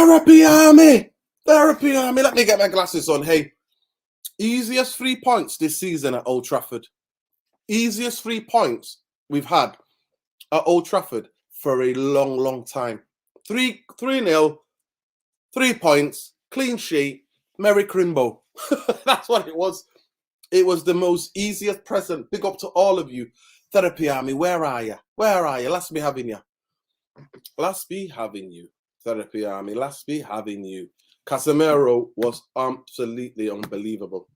Therapy Army! Therapy Army! Let me get my glasses on. Hey, easiest 3 points this season at Old Trafford. Easiest 3 points we've had at Old Trafford for a long, long time. 3-0, 3 points, clean sheet, Merry Crimbo. That's what it was. It was the most easiest present. Big up to all of you. Therapy Army, where are you? Where are you? Let's be having you. Let's be having you. Therapy Army, let's be having you. Casemiro was absolutely unbelievable.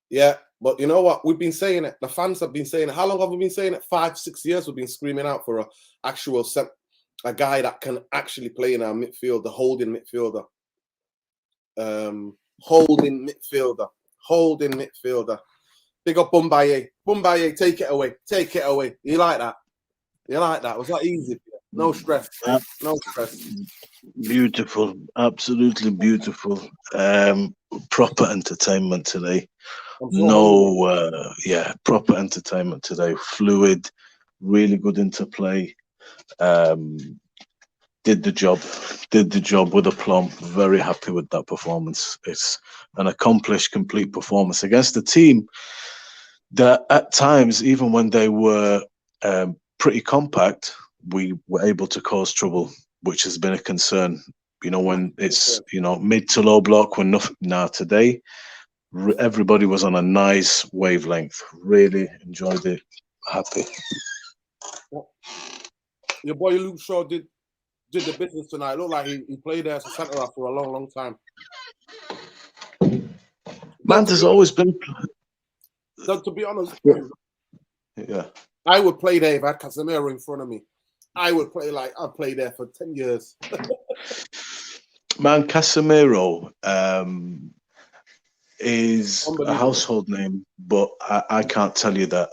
Yeah, but you know what? We've been saying it. The fans have been saying it. How long have we been saying it? 5-6 years we've been screaming out for a guy that can actually play in our midfield, the holding midfielder. Holding midfielder. Big up Bumbaye. Bumbaye, take it away. Take it away. You like that? You like that? Was that easy? No stress. No stress. Beautiful. Absolutely beautiful. Proper entertainment today. Proper entertainment today. Fluid, really good interplay. Did the job with aplomb. Very happy with that performance. It's an accomplished, complete performance against a team that at times, even when they were pretty compact, we were able to cause trouble, which has been a concern. You know, when it's, mid to low block, when nothing. Now today, everybody was on a nice wavelength. Really enjoyed it. Happy. Your boy Luke Shaw did the business tonight. It looked like he played there as a centre half for a long, long time. Man, there's always been. To be honest, yeah, I would play there if I had Casemiro in front of me. I would play I'd play there for 10 years. Man, Casemiro is a household name, but I can't tell you that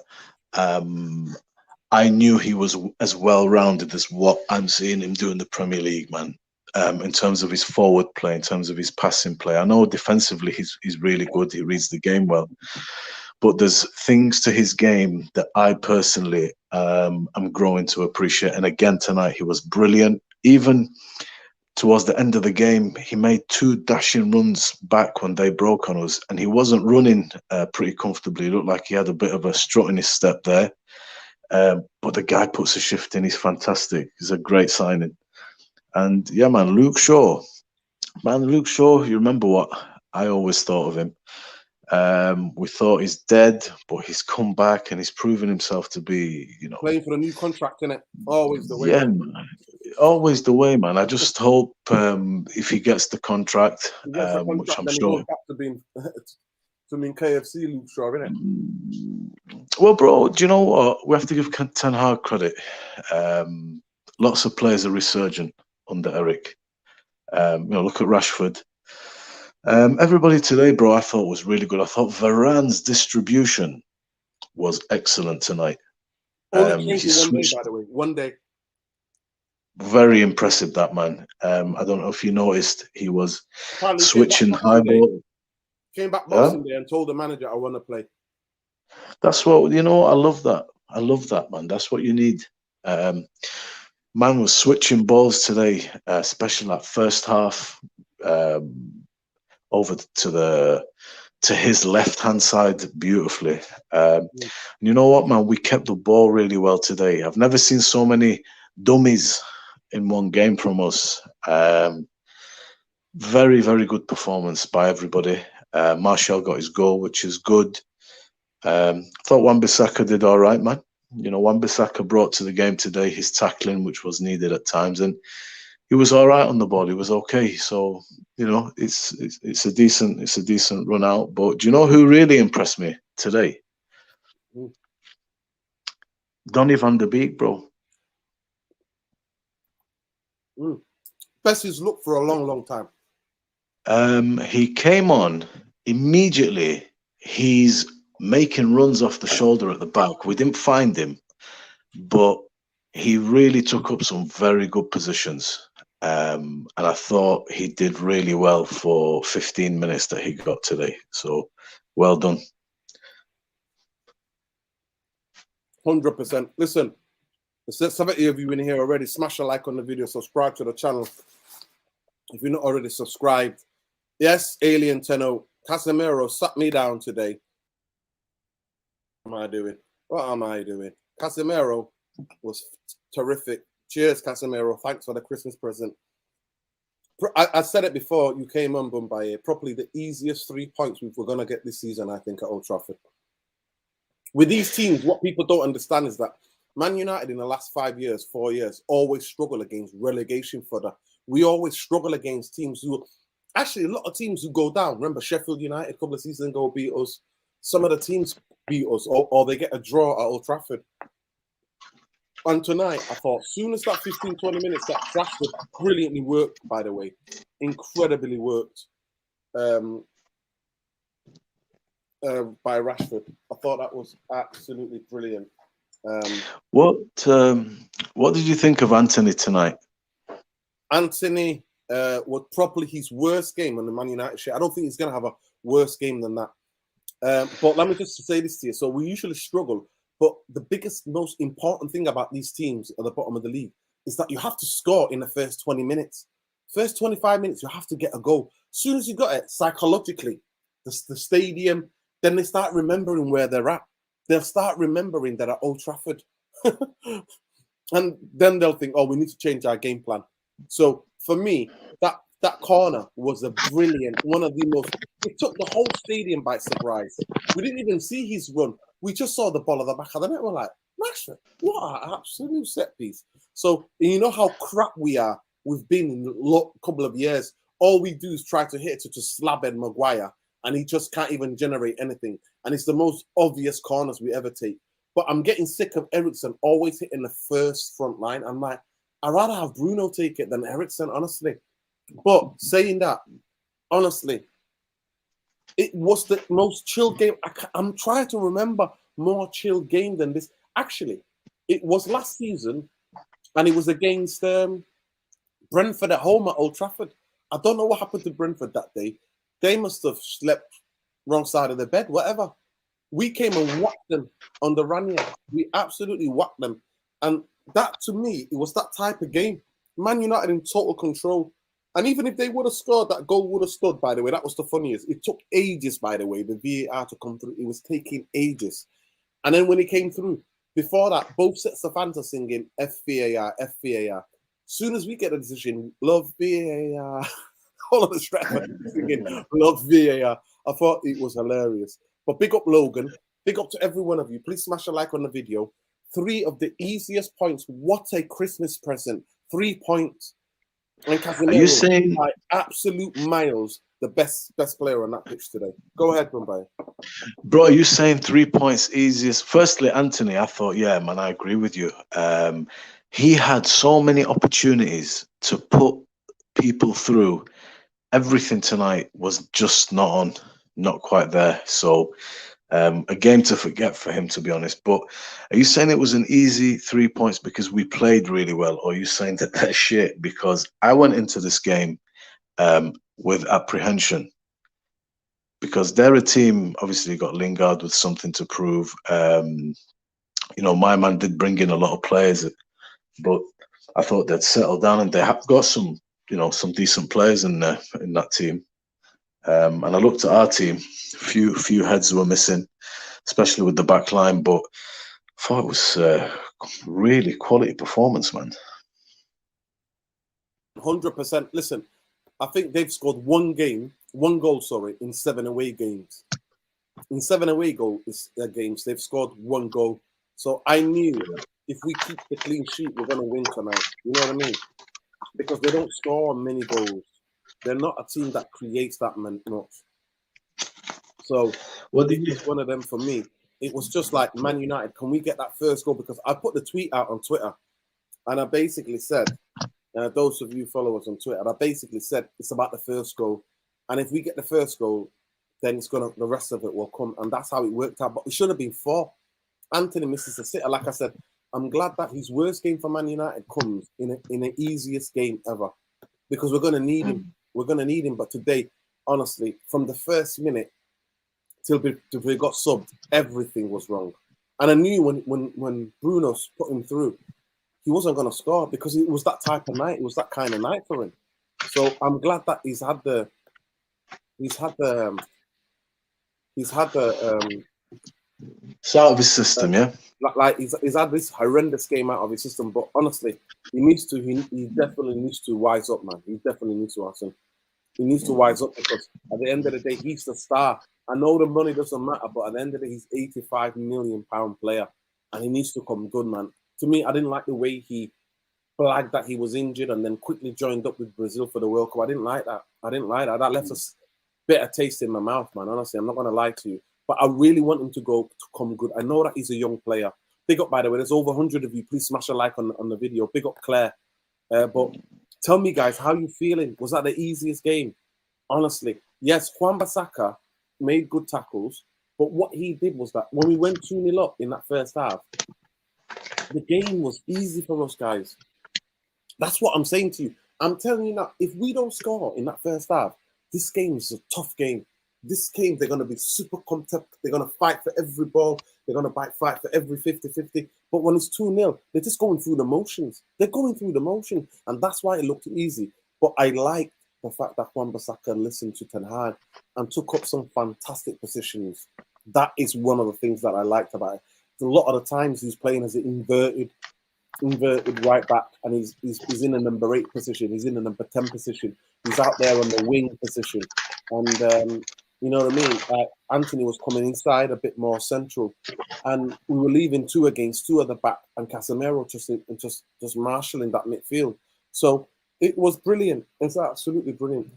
I knew he was as well-rounded as what I'm seeing him do in the Premier League, man. In terms of his forward play, in terms of his passing play. I know defensively he's really good. He reads the game well. But there's things to his game that I personally am growing to appreciate. And again, tonight he was brilliant. Even towards the end of the game, he made 2 dashing runs back when they broke on us. And he wasn't running pretty comfortably. It looked like he had a bit of a strut in his step there. But the guy puts a shift in. He's fantastic. He's a great signing. And yeah, man, Luke Shaw. Man, Luke Shaw, you remember what I always thought of him. We thought he's dead, but he's come back and he's proven himself to be, playing for the new contract, innit? Always the way. Yeah, man. Always the way, man. I just hope if he gets the contract, which I'm sure. To mean KFC, Luke Shaw, innit? Well, bro, do you know what? We have to give Ten Hag credit. Lots of players are resurgent under Eric. Look at Rashford. Everybody today, bro, I thought was really good. I thought Varane's distribution was excellent tonight. Only changed one day, by the way. One day. Very impressive, that man. I don't know if you noticed, he was switching high ball. Came back Boxing Day and told the manager, I want to play. That's what, I love that. I love that, man. That's what you need. Man was switching balls today, especially that first half, over to his left-hand side beautifully. You know what, man? We kept the ball really well today. I've never seen so many dummies in one game from us. Very, very good performance by everybody. Martial got his goal, which is good. I thought Wan-Bissaka did all right, man. Wan-Bissaka brought to the game today his tackling, which was needed at times, and he was all right on the ball. He was okay. So, it's a decent run out. But do you know who really impressed me today? Donny van de Beek, bro. Best he's looked for a long, long time. He came on immediately. He's making runs off the shoulder at the back. We didn't find him, but he really took up some very good positions. And I thought he did really well for 15 minutes that he got today. So, well done. 100%. Listen, there's 70 of you in here already. Smash a like on the video, subscribe to the channel. If you're not already subscribed, yes, Alien Tenno, Casemiro sat me down today. What am I doing? What am I doing? Casemiro was terrific. Cheers, Casemiro. Thanks for the Christmas present. I said it before you came on, Bombay. Probably the easiest 3 points we're going to get this season, I think, at Old Trafford. With these teams, what people don't understand is that Man United in the last 4 years, always struggle against relegation fodder. We always struggle against teams who, actually, a lot of teams who go down. Remember, Sheffield United a couple of seasons ago beat us. Some of the teams beat us, or they get a draw at Old Trafford. And tonight, I thought, as soon as that 15, 20 minutes, that Rashford brilliantly worked, by the way. Incredibly worked by Rashford. I thought that was absolutely brilliant. What did you think of Anthony tonight? Anthony was probably his worst game on the Man United shirt. I don't think he's going to have a worse game than that. But let me just say this to you. So we usually struggle. But the biggest, most important thing about these teams at the bottom of the league is that you have to score in the first 20 minutes. First 25 minutes, you have to get a goal. As soon as you got it, psychologically, the stadium, then they start remembering where they're at. They'll start remembering they're at Old Trafford. And then they'll think, oh, we need to change our game plan. So for me, that corner was a brilliant, one of the most, it took the whole stadium by surprise. We didn't even see his run. We just saw the ball at the back of the net. We're like, Rashford, what an absolute set piece. So you know how crap we've been in a couple of years. All we do is try to hit to slab Ed Maguire, and he just can't even generate anything. And it's the most obvious corners we ever take. But I'm getting sick of Eriksen always hitting the first front line. I'm like, I'd rather have Bruno take it than Eriksen, honestly. But saying that, honestly, it was the most chill game. I'm trying to remember more chill game than this. Actually, it was last season, and it was against Brentford at home at Old Trafford. I don't know what happened to Brentford that day. They must have slept wrong side of the bed, whatever. We came and whacked them on the run here. We absolutely whacked them. And that, to me, it was that type of game. Man United in total control. And even if they would have scored, that goal would have stood, by the way. That was the funniest. It took ages, by the way, the VAR to come through. It was taking ages. And then when it came through, before that, both sets of fans are singing FVAR, FVAR. As soon as we get a decision, love VAR. All of the Stratford singing love VAR. I thought it was hilarious. But big up Logan. Big up to every one of you. Please smash a like on the video. 3 of the easiest points. What a Christmas present. 3 points. And Casemiro, are you saying by absolute miles, the best player on that pitch today? Go ahead, Mumbai. Bro, are you saying 3 points easiest? Firstly, Anthony, I thought, yeah, man, I agree with you. He had so many opportunities to put people through. Everything tonight was just not quite there. So a game to forget for him, to be honest. But are you saying it was an easy 3 points because we played really well? Or are you saying that they're shit? Because I went into this game with apprehension. Because they're a team, obviously, got Lingard with something to prove. My man did bring in a lot of players, but I thought they'd settle down, and they have got some decent players in that team. And I looked at our team, few heads were missing, especially with the back line, but I thought it was really quality performance, man. 100%. Listen, I think they've scored one goal, in 7 away games. In 7 away games, they've scored 1 goal. So I knew if we keep the clean sheet, we're going to win tonight. You know what I mean? Because they don't score many goals. They're not a team that creates that much. So it's one of them for me. It was just like, Man United, can we get that first goal? Because I put the tweet out on Twitter, and I basically said, those of you followers on Twitter, I basically said it's about the first goal. And if we get the first goal, then the rest of it will come. And that's how it worked out. But it should have been 4. Anthony misses a sitter. Like I said, I'm glad that his worst game for Man United comes in the easiest game ever. Because we're going to need him. We're going to need him. But today, honestly, from the first minute till we got subbed, everything was wrong. And I knew when Bruno put him through, he wasn't going to score because it was that type of night. It was that kind of night for him. So I'm glad that he's had the It's out of his system, yeah. like he's had this horrendous game out of his system. But honestly, he definitely needs to wise up, man. He definitely needs to, Arsene. He needs to wise up because at the end of the day, he's the star. I know the money doesn't matter, but at the end of the day, he's £85 million player, and he needs to come good, man. To me, I didn't like the way he flagged that he was injured and then quickly joined up with Brazil for the World Cup. I didn't like that. That left a bitter taste in my mouth, man. Honestly, I'm not gonna lie to you. But I really want him to come good. I know that he's a young player. Big up, by the way. There's over 100 of you. Please smash a like on the video. Big up, Claire. But tell me, guys, how you feeling? Was that the easiest game? Honestly, yes, Wan-Bissaka made good tackles, but what he did was that when we went 2-0 up in that first half, the game was easy for us, guys. That's what I'm saying to you. I'm telling you now, if we don't score in that first half, this game is a tough game. This game, they're going to be super competitive. They're going to fight for every ball. They're going to fight for every 50-50. But when it's 2-0, they're just going through the motions. They're going through the motion. And that's why it looked easy. But I like the fact that Wan-Bissaka listened to Ten Hag and took up some fantastic positions. That is one of the things that I liked about it. A lot of the times he's playing as an inverted right back, and he's in a number 8 position. He's in a number 10 position. He's out there on the wing position. And you know what I mean? Anthony was coming inside a bit more central, and we were leaving 2 against 2 at the back, and Casemiro just marshalling that midfield. So it was brilliant. It's absolutely brilliant.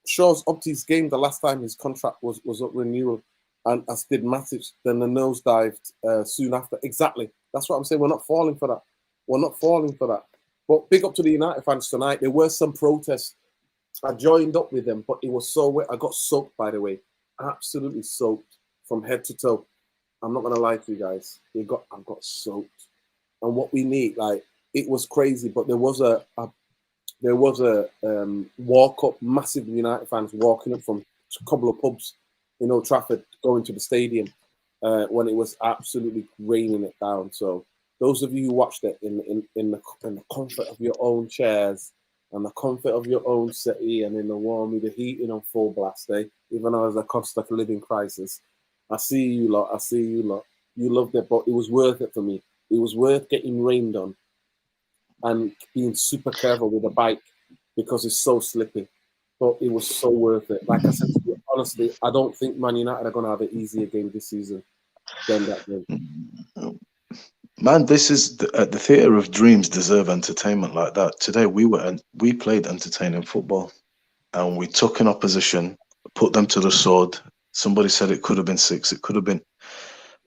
Shows up to his game the last time his contract was up renewal, and as did Matic. Then the nose dived soon after. Exactly. That's what I'm saying. We're not falling for that. We're not falling for that. But big up to the United fans tonight. There were some protests. I joined up with them, but it was so wet. I got soaked, by the way. Absolutely soaked from head to toe. I'm not gonna lie to you guys. I got soaked. And what we need, like, it was crazy. But there was a walk up, massive United fans walking up from a couple of pubs in Old Trafford, going to the stadium when it was absolutely raining it down. So those of you who watched it in the comfort of your own chairs and the comfort of your own city and in the warm with the heating on full blast, even though there's a cost of living crisis, I see you lot. I see you lot. You loved it, but it was worth it for me. It was worth getting rained on and being super careful with the bike because it's so slippy. But it was so worth it. Like I said to you, honestly, I don't think Man United are going to have an easier game this season than that game. Man, this is the theatre of dreams deserve entertainment like that. Today we played entertaining football, and we took an opposition, put them to the sword. Somebody said it could have been 6. It could have been,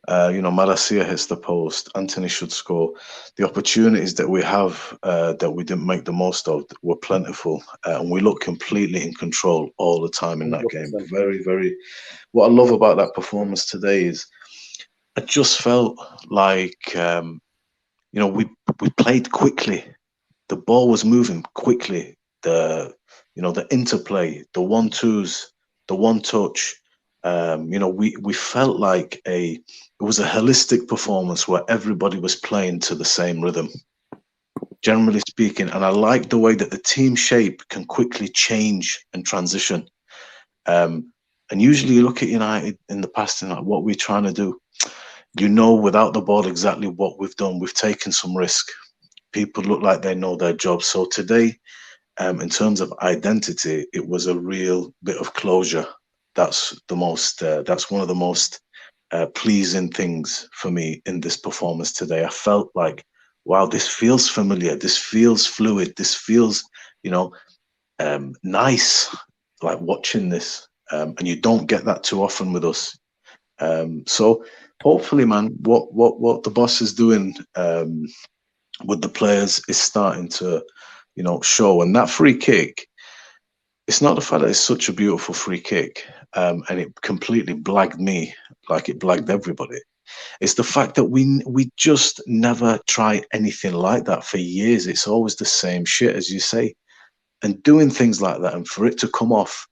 Malacia hits the post. Anthony should score. The opportunities that we have that we didn't make the most of were plentiful, and we looked completely in control all the time in that 100%. game. Very, very. What I love about that performance today is I just felt like we played quickly. The ball was moving quickly. The interplay, the 1-2s, the one touch. We felt like it was a holistic performance where everybody was playing to the same rhythm, generally speaking. And I like the way that the team shape can quickly change and transition. And usually you look at United in the past and like what we're trying to do. Without the ball exactly what we've done. We've taken some risk. People look like they know their job. So today, in terms of identity, it was a real bit of closure. That's one of the most pleasing things for me in this performance today. I felt like, wow, this feels familiar. This feels fluid. This feels, nice, like watching this. And you don't get that too often with us. So hopefully, man, what the boss is doing with the players is starting to, show. And that free kick, it's not the fact that it's such a beautiful free kick, and it completely blagged me like it blagged everybody. It's the fact that we just never try anything like that for years. It's always the same shit, as you say, and doing things like that, and for it to come off.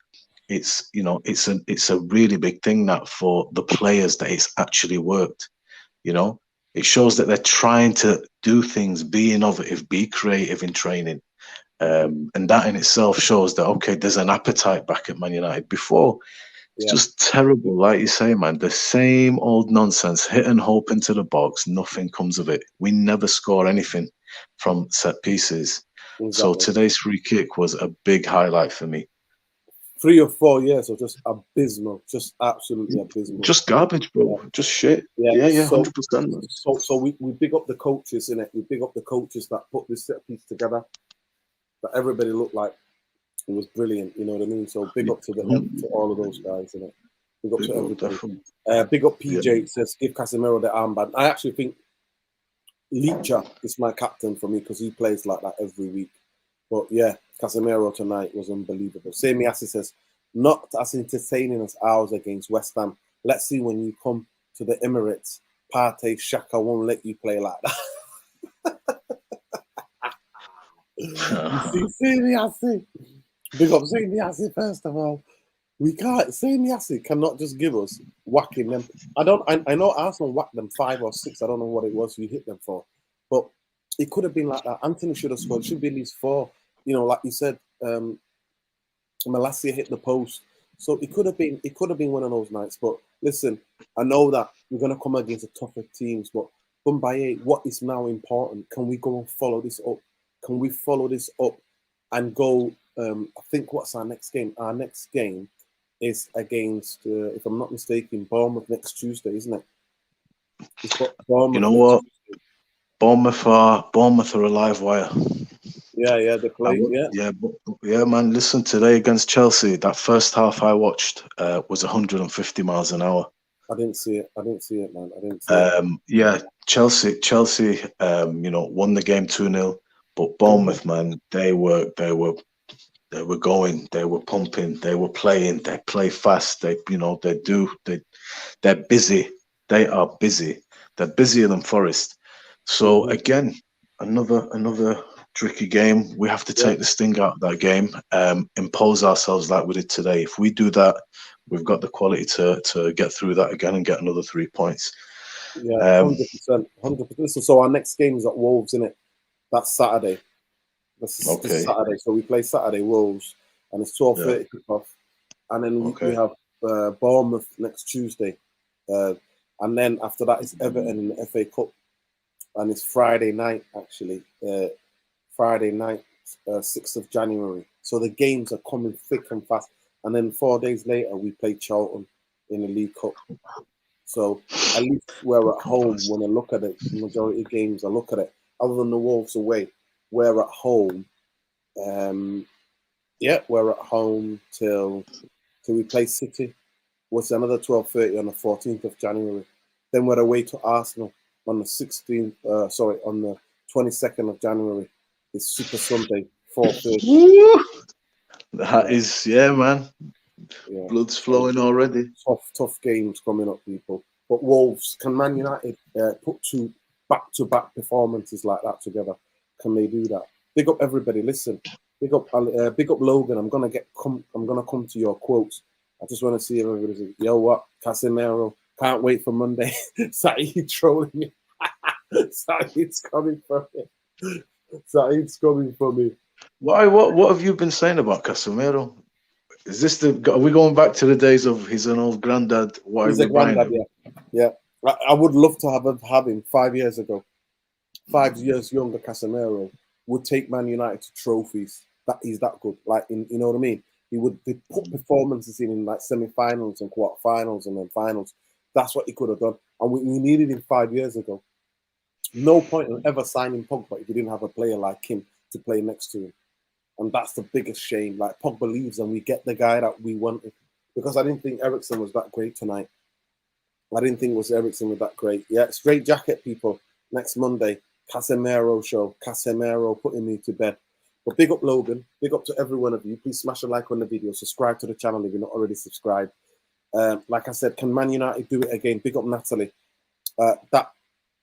It's a really big thing that for the players that it's actually worked. It shows that they're trying to do things, be innovative, be creative in training, And that in itself shows that, okay, there's an appetite back at Man United. Before, it's Yeah, just terrible. Like you say, man, the same old nonsense, hit and hope into the box, nothing comes of it. We never score anything from set pieces. So exactly. today's free kick was a big highlight for me. 3 or 4 years are just abysmal, just absolutely abysmal. Just garbage, Yeah, bro. Just shit. yeah. Yeah, So, 100%. Man. we big up the coaches in it. We big up the coaches that put this set piece together. That everybody looked like it was brilliant. You know what I mean? So big up to to all of those guys in it. Big up Big to up, everybody. definitely. Big up Yeah. PJ says give Casemiro the armband. I actually think Licha is my captain for me because he plays like that every week. But yeah, Casemiro tonight was unbelievable. Sami Yassi says, not as entertaining as ours against West Ham. Let's see when you come to the Emirates. Partey Shaka won't let you play like that. You see, Sami Yassi. Big up Sami Yassi first of all. We can't. Sami Yassi cannot just give us whacking them. I know Arsenal whacked them 5 or 6. I don't know what it was we hit them for, but it could have been like that. Anthony should have scored. It should be at least 4. You know, like you said, Malacia hit the post, so it could have been. It could have been one of those nights. But listen, I know that we're gonna come against the tougher teams, but Bumbaye, what is now important? Can we go and follow this up? Can we follow this up and go? I think what's our next game? Our next game is against, if I'm not mistaken, Bournemouth next Tuesday, isn't it? It's got Bournemouth. You know what? Bournemouth are a live wire. Yeah, they play. Yeah, man. Listen, today against Chelsea, that first half I watched was 150 miles an hour. I didn't see it, man. I didn't see it. Yeah, Chelsea, won the game 2-0, but Bournemouth, man, they were going, they were pumping, they were playing, they play fast, they're busy, they are busy, they're busier than Forest. So again, another tricky game. We have to take the sting out of that game, impose ourselves like we did today. If we do that, we've got the quality to get through that again and get another 3 points. Yeah, 100%. Listen, so our next game is at Wolves, isn't it? That's Saturday. This Saturday. So we play Saturday Wolves, and it's 12:30 kickoff, and then we have Bournemouth next Tuesday, and then after that it's Everton in the FA Cup, and it's Friday night actually. Friday night, 6th of January. So the games are coming thick and fast, and then 4 days later we play Charlton in the League Cup. So at least we're at home when I look at it. The majority of games I look at it, other than the Wolves away, we're at home. We're at home till we play City. What's another 12:30 on the 14th of January. Then we're away to Arsenal on the 16th. On the 22nd of January. It's Super Sunday, 4:30. That is, man. Yeah. Blood's flowing already. Tough games coming up, people. But Wolves, can Man United put 2 back-to-back performances like that together? Can they do that? Big up everybody. Listen, big up Logan. I'm gonna come to your quotes. I just want to see everybody say, yo, what? Casemiro, can't wait for Monday. Saeed trolling me. Saeed's coming for me. Saeed's coming for me. Why? What have you been saying about Casemiro? Is this are we going back to the days of he's an old granddad? Why he's a granddad, yeah. I would love to have him 5 years ago. 5 years younger Casemiro would take Man United to trophies. That he's that good. Like, you know what I mean? He would put performances in like semi-finals and quarter-finals and then finals. That's what he could have done. And we needed him 5 years ago. No point in ever signing Pogba if you didn't have a player like him to play next to him. And that's the biggest shame. Like, Pogba leaves and we get the guy that we wanted. Because I didn't think Eriksen was that great tonight. I didn't think Eriksen was that great. Yeah, straight jacket, people. Next Monday, Casemiro show. Casemiro putting me to bed. But big up Logan. Big up to every one of you. Please smash a like on the video. Subscribe to the channel if you're not already subscribed. Like I said, can Man United do it again? Big up Natalie.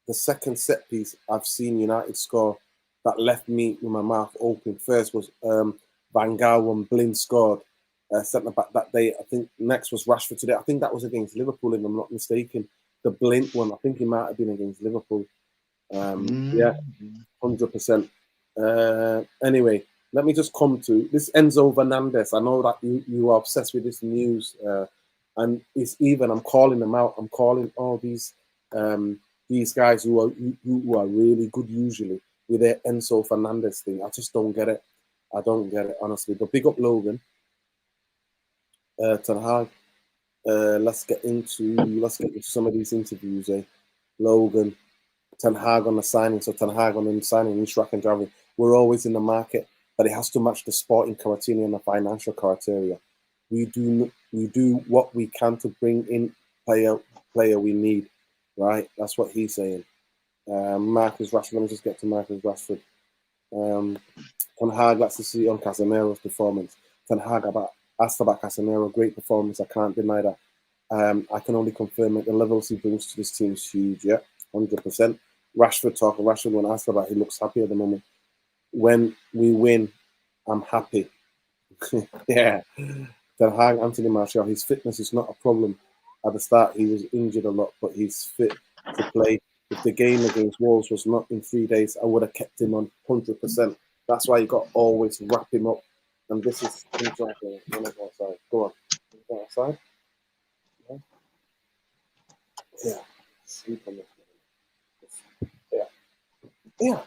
The second set piece I've seen United score that left me with my mouth open. First was Van Gaal when Blind scored. Centre back that day. I think next was Rashford today. I think that was against Liverpool, if I'm not mistaken. The Blind one, I think he might have been against Liverpool. Yeah, 100%. Anyway, let me just come to this Enzo Fernandez. I know that you are obsessed with this news, and it's even. I'm calling them out. I'm calling all these guys who are really good usually with their Enzo Fernandez thing. I just don't get it. I don't get it honestly. But big up Logan, Ten Hag. Let's get into some of these interviews. Logan, Ten Hag on the signing. So Ten Hag on the signing, Ishrak and Javi. We're always in the market, but it has to match the sporting criteria and the financial criteria. We do what we can to bring in player we need, right? That's what he's saying. Marcus Rashford. Let me just get to Marcus Rashford. Ten Hag likes to see on Casemiro's performance. Ten Hag asked about Casemiro, great performance. I can't deny that. I can only confirm that the levels he brings to this team is huge. Yeah, 100%. Rashford, when asked about, he looks happy at the moment. When we win, I'm happy. Yeah. Ten Hag, Anthony Martial, his fitness is not a problem. At the start, he was injured a lot, but he's fit to play. If the game against Wolves was not in 3 days, I would have kept him on 100%. That's why you got to always wrap him up. And this is outside. Go on. Go outside. Yeah. Sleep on this. Yeah. Yeah.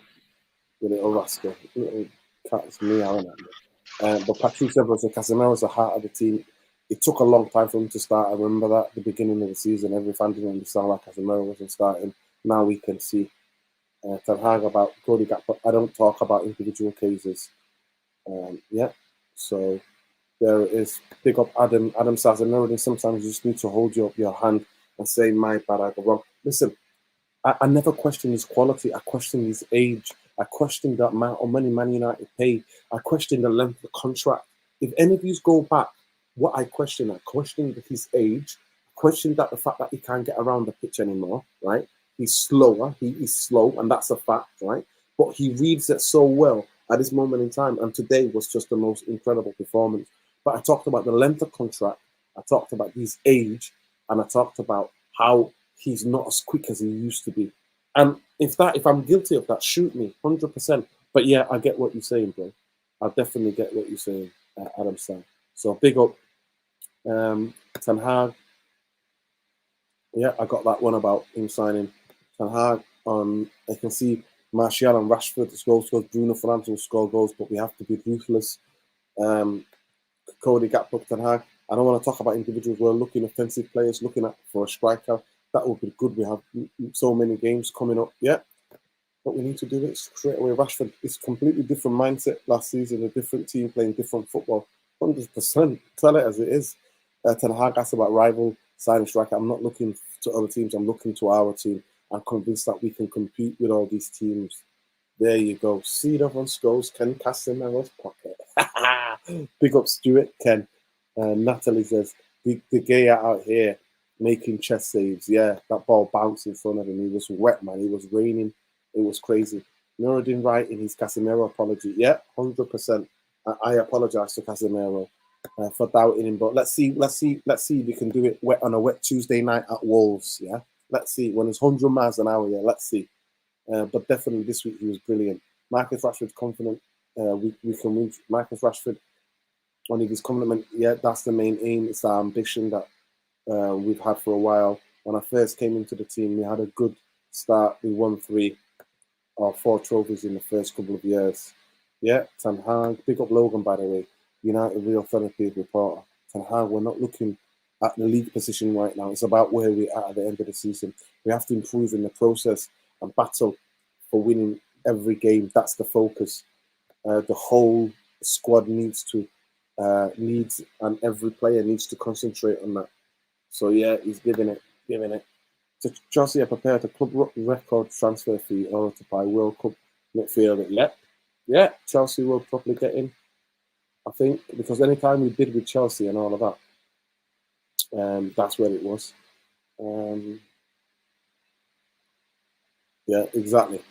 The little rascal. Little cat's meowing at me. But Patrice Evra and Casemiro's the heart of the team. It took a long time for him to start. I remember that at the beginning of the season, every fan didn't understand why Casemiro wasn't starting. Now we can see. Ten Hag about Cody Gakpo. I don't talk about individual cases. Yeah. So there it is. Big up Adam. Adam says, I know that sometimes you just need to hold your hand and say, my bad, I go wrong. Listen, I never question his quality. I question his age. I question the amount of money Man United paid. I question the length of the contract. If any of you go back, what I question his age. I question that the fact that he can't get around the pitch anymore, right? He's slower. He is slow, and that's a fact, right? But he reads it so well at this moment in time, and today was just the most incredible performance. But I talked about the length of contract. I talked about his age, and I talked about how he's not as quick as he used to be. And if I'm guilty of that, shoot me, 100%. But yeah, I get what you're saying, bro. I definitely get what you're saying, Adam Sam. So big up Ten Hag. Yeah, I got that one about him signing Ten Hag. I can see Martial and Rashford score goals. Bruno Fernandes will score goals, but we have to be ruthless. Cody Gakpo, Ten Hag. I don't want to talk about individuals. We're looking offensive players, looking at for a striker. That would be good. We have so many games coming up. Yeah. But we need to do it straight away. Rashford is completely different mindset last season, a different team playing different football. 100%. Tell it as it is. Ten Hag asked about rival signing striker. I'm not looking to other teams. I'm looking to our team. I'm convinced that we can compete with all these teams. There you go. See the one scores. Ken Casemiro's pocket. Big up Stuart, Ken. Natalie says, the gay out here making chest saves. Yeah, that ball bounced in front of him. He was wet, man. It was raining. It was crazy. Nuruddin Wright in his Casemiro apology. Yeah, 100%. I apologize to Casemiro for doubting him. But let's see if we can do it on a wet Tuesday night at Wolves. Yeah, let's see. When it's 100 miles an hour, yeah, let's see. But definitely this week he was brilliant. Marcus Rashford's confident. We can move Marcus Rashford on his compliment. Yeah, that's the main aim. It's our ambition that we've had for a while. When I first came into the team, we had a good start. We won 3 or 4 trophies in the first couple of years. Yeah, Ten Hag. Big up Logan, by the way. United Real Therapy reporter. Ten Hag, we're not looking at the league position right now. It's about where we're at the end of the season. We have to improve in the process and battle for winning every game. That's the focus. The whole squad needs and every player needs to concentrate on that. So yeah, he's giving it. So Chelsea are prepared to club record transfer fee in order to buy World Cup midfielder. Yeah, Chelsea will probably get in. I think because anytime we bid with Chelsea and all of that, that's where it was. Yeah, exactly.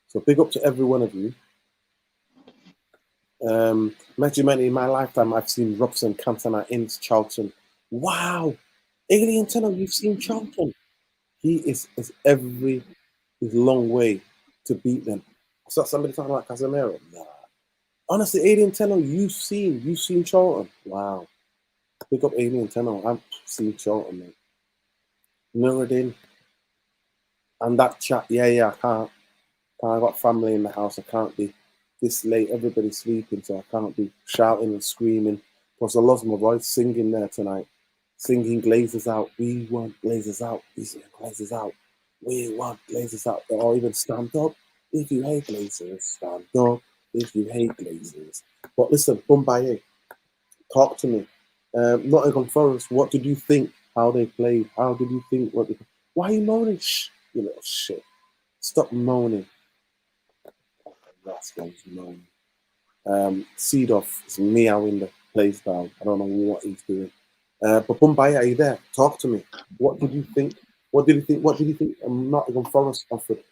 So big up to every one of you. Measurement in my lifetime, I've seen Robson, Cantona, Ince, Charlton. Wow, Alien Tunnel, you've seen Charlton. He is long way to beat them. I saw somebody talking about Casemiro. Nah. Honestly, Alien Tenno, you've seen Charlton. Wow. Pick up Alien Tenno. I've seen Charlton, mate. Nuruddin. And that chat, yeah, I can't. I got family in the house. I can't be this late. Everybody's sleeping, so I can't be shouting and screaming. Plus, I lost my voice singing there tonight. Singing Glazers out. We want Glazers out. We want Glazers out. We want Glazers out. Or even stand up. If you hate Glazers, stand up. If you hate Glazers. But listen, Bumbaye, talk to me. Nottingham Forest, what did you think? How they played? How did you think? Why are you moaning? Shh, you little shit. Stop moaning. That's going to moan. Seedoff is meowing the place down. I don't know what he's doing. But Bumbaya, are you there? Talk to me. What did you think? What did you think? What did you think Nottingham Forest offered?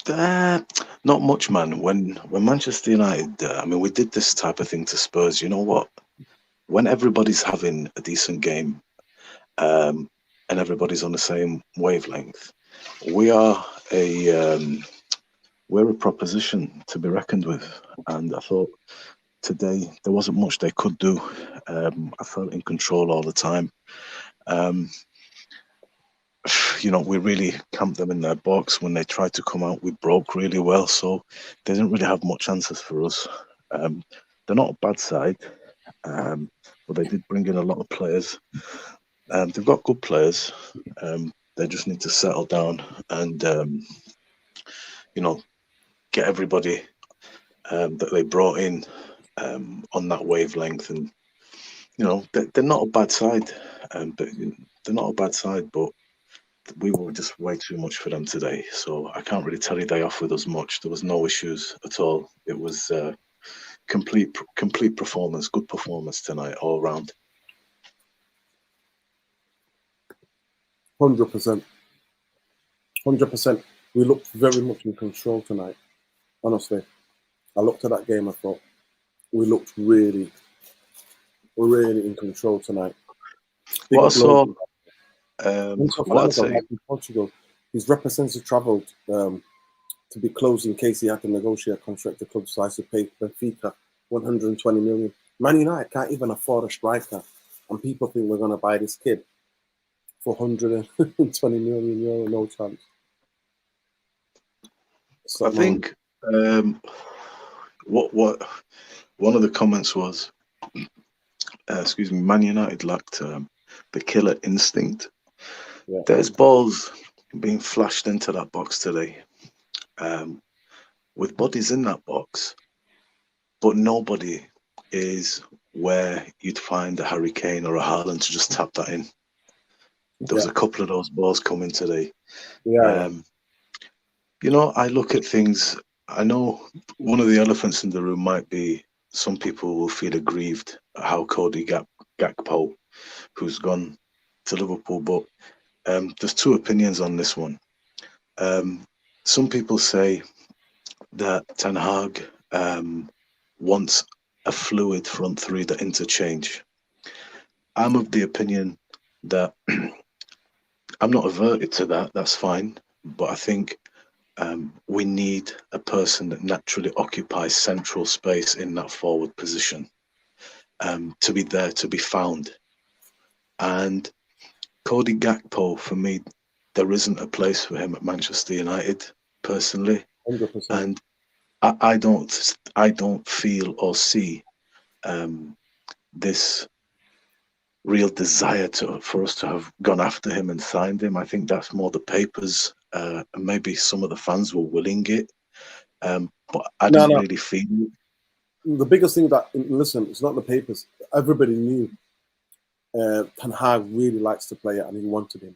Not much, man. When Manchester United, I mean, we did this type of thing to Spurs. You know what? When everybody's having a decent game, and everybody's on the same wavelength, we are we're a proposition to be reckoned with. And I thought today there wasn't much they could do. I felt in control all the time. We really camped them in their box. When they tried to come out, we broke really well. So they didn't really have much answers for us. They're not a bad side, but they did bring in a lot of players. They've got good players. They just need to settle down and, get everybody that they brought in on that wavelength. And, they're not a bad side. But they're not a bad side, but we were just way too much for them today. So I can't really tell you they offered us much. There was no issues at all. It was complete performance, good performance tonight all round. 100%. 100%. We looked very much in control tonight. Honestly, I looked at that game. I thought we looked really in control tonight. Big What I saw, what I'd say, in Portugal, his representative travelled to be closed in case he had to negotiate a contract. The club decides to pay Benfica 120 million. Man United can't even afford a striker, and people think we're going to buy this kid for 120 million euro. No chance. I think what one of the comments was, Man United lacked the killer instinct. Yeah. There's balls being flashed into that box today, with bodies in that box, but nobody is where you'd find a Harry Kane or a Haaland to just tap that in. There was a couple of those balls coming today. Yeah. I look at things. I know one of the elephants in the room might be some people will feel aggrieved at how Cody Gakpo, who's gone to Liverpool, but there's two opinions on this one. Some people say that Ten Hag wants a fluid front three that interchange. I'm of the opinion that I'm not averted to that. That's fine, but I think we need a person that naturally occupies central space in that forward position, to be there, to be found. And Cody Gakpo, for me, there isn't a place for him at Manchester United, personally. 100%. And I don't feel or see this real desire for us to have gone after him and signed him. I think that's more the papers, and maybe some of the fans were willing it, but I didn't really feel it. The biggest thing listen, it's not the papers. Everybody knew Ten Hag really likes to play it and he wanted him.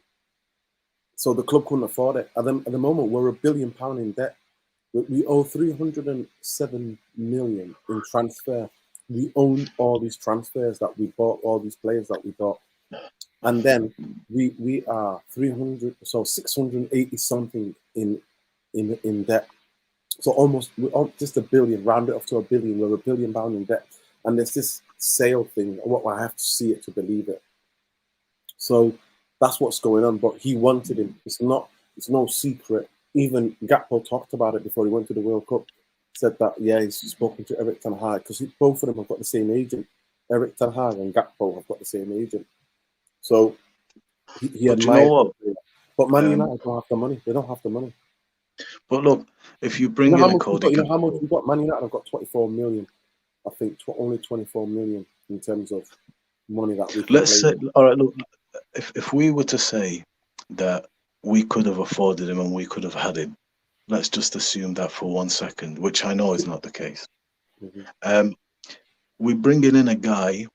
So the club couldn't afford it. At the moment, we're £1 billion in debt. We owe 307 million in transfer. We own all these transfers that we bought, all these players that we bought. And then we are 680 something in debt. So almost just $1 billion, round it up to $1 billion. We're £1 billion in debt. And there's this sale thing. What I have to see it to believe it. So that's what's going on. But he wanted him. It's no secret. even Gakpo talked about it before he went to the World Cup. Said that he's spoken to Eric Ten Hag because both of them have got the same agent. Eric Ten Hag and Gakpo have got the same agent. So he But you know admires what? him. But Man Um, United don't have the money. They don't have the money. but look, if you You bring know in how a much we Cody got? You know how much Gakpo, we got? Man United have got 24 million. I think only 24 million in terms of money that we can let's play say, with. all right, look, if we were to say that we could have afforded him and we could have had him, let's just assume that for 1 second, which I know is not the case. Mhm. Um, we bringing in a guy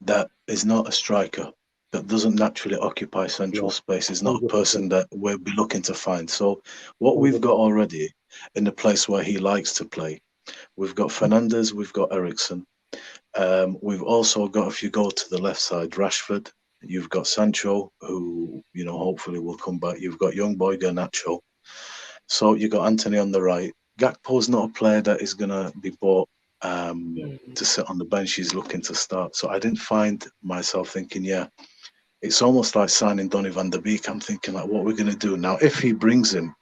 that is not a striker, that doesn't naturally occupy central No, space, is not a 100%. person that we'll be looking to find. So what we've got 100%. already in the place where he likes to play, we've got Fernandez, we've got Ericsson. We've also got, if you go to the left side, Rashford. You've got Sancho, who hopefully will come back. You've got young boy Garnacho. So you got Anthony on the right. Gakpo's not a player that is gonna be bought to sit on the bench. He's looking to start. So I didn't find myself thinking, yeah, it's almost like signing Donny van der Beek. I'm thinking like, what we're gonna do now if he brings him,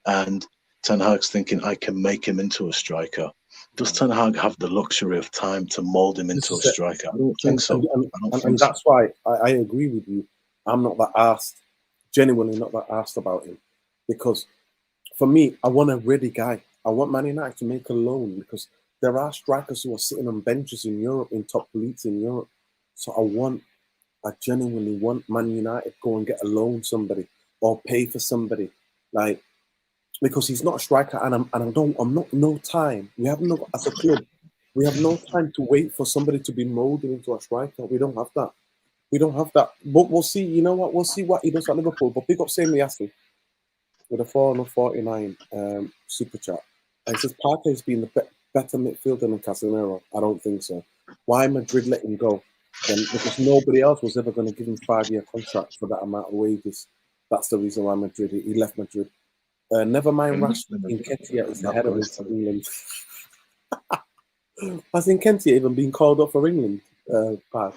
and Ten Hag's thinking I can make him into a striker. Does Ten Hag have the luxury of time to mold him This into a is it. striker? I don't think And, so. and, and, I don't and, think and so. that's why I agree with you. I'm not that asked, genuinely not that asked about him. Because for me, I want a ready guy. I want Man United to make a loan because there are strikers who are sitting on benches in Europe, in top leagues in Europe. So I genuinely want Man United go and get a loan somebody or pay for somebody, like because he's not a striker, and I'm not no time. We have no as a club, we have no time to wait for somebody to be molded into a striker. We don't have that. We don't have that. But we'll see. You know what? We'll see what he does at Liverpool. But big up Sammy Ashley with a 449 super chat. And he says Partey's been the better midfielder than Casemiro. I don't think so. Why Madrid let him go? Then because nobody else was ever going to give him 5-year contract for that amount of wages. That's the reason why he left Madrid. Never mind Rashford. Nketiah is ahead of him for England. Has Nketiah even been called up for England? Pat,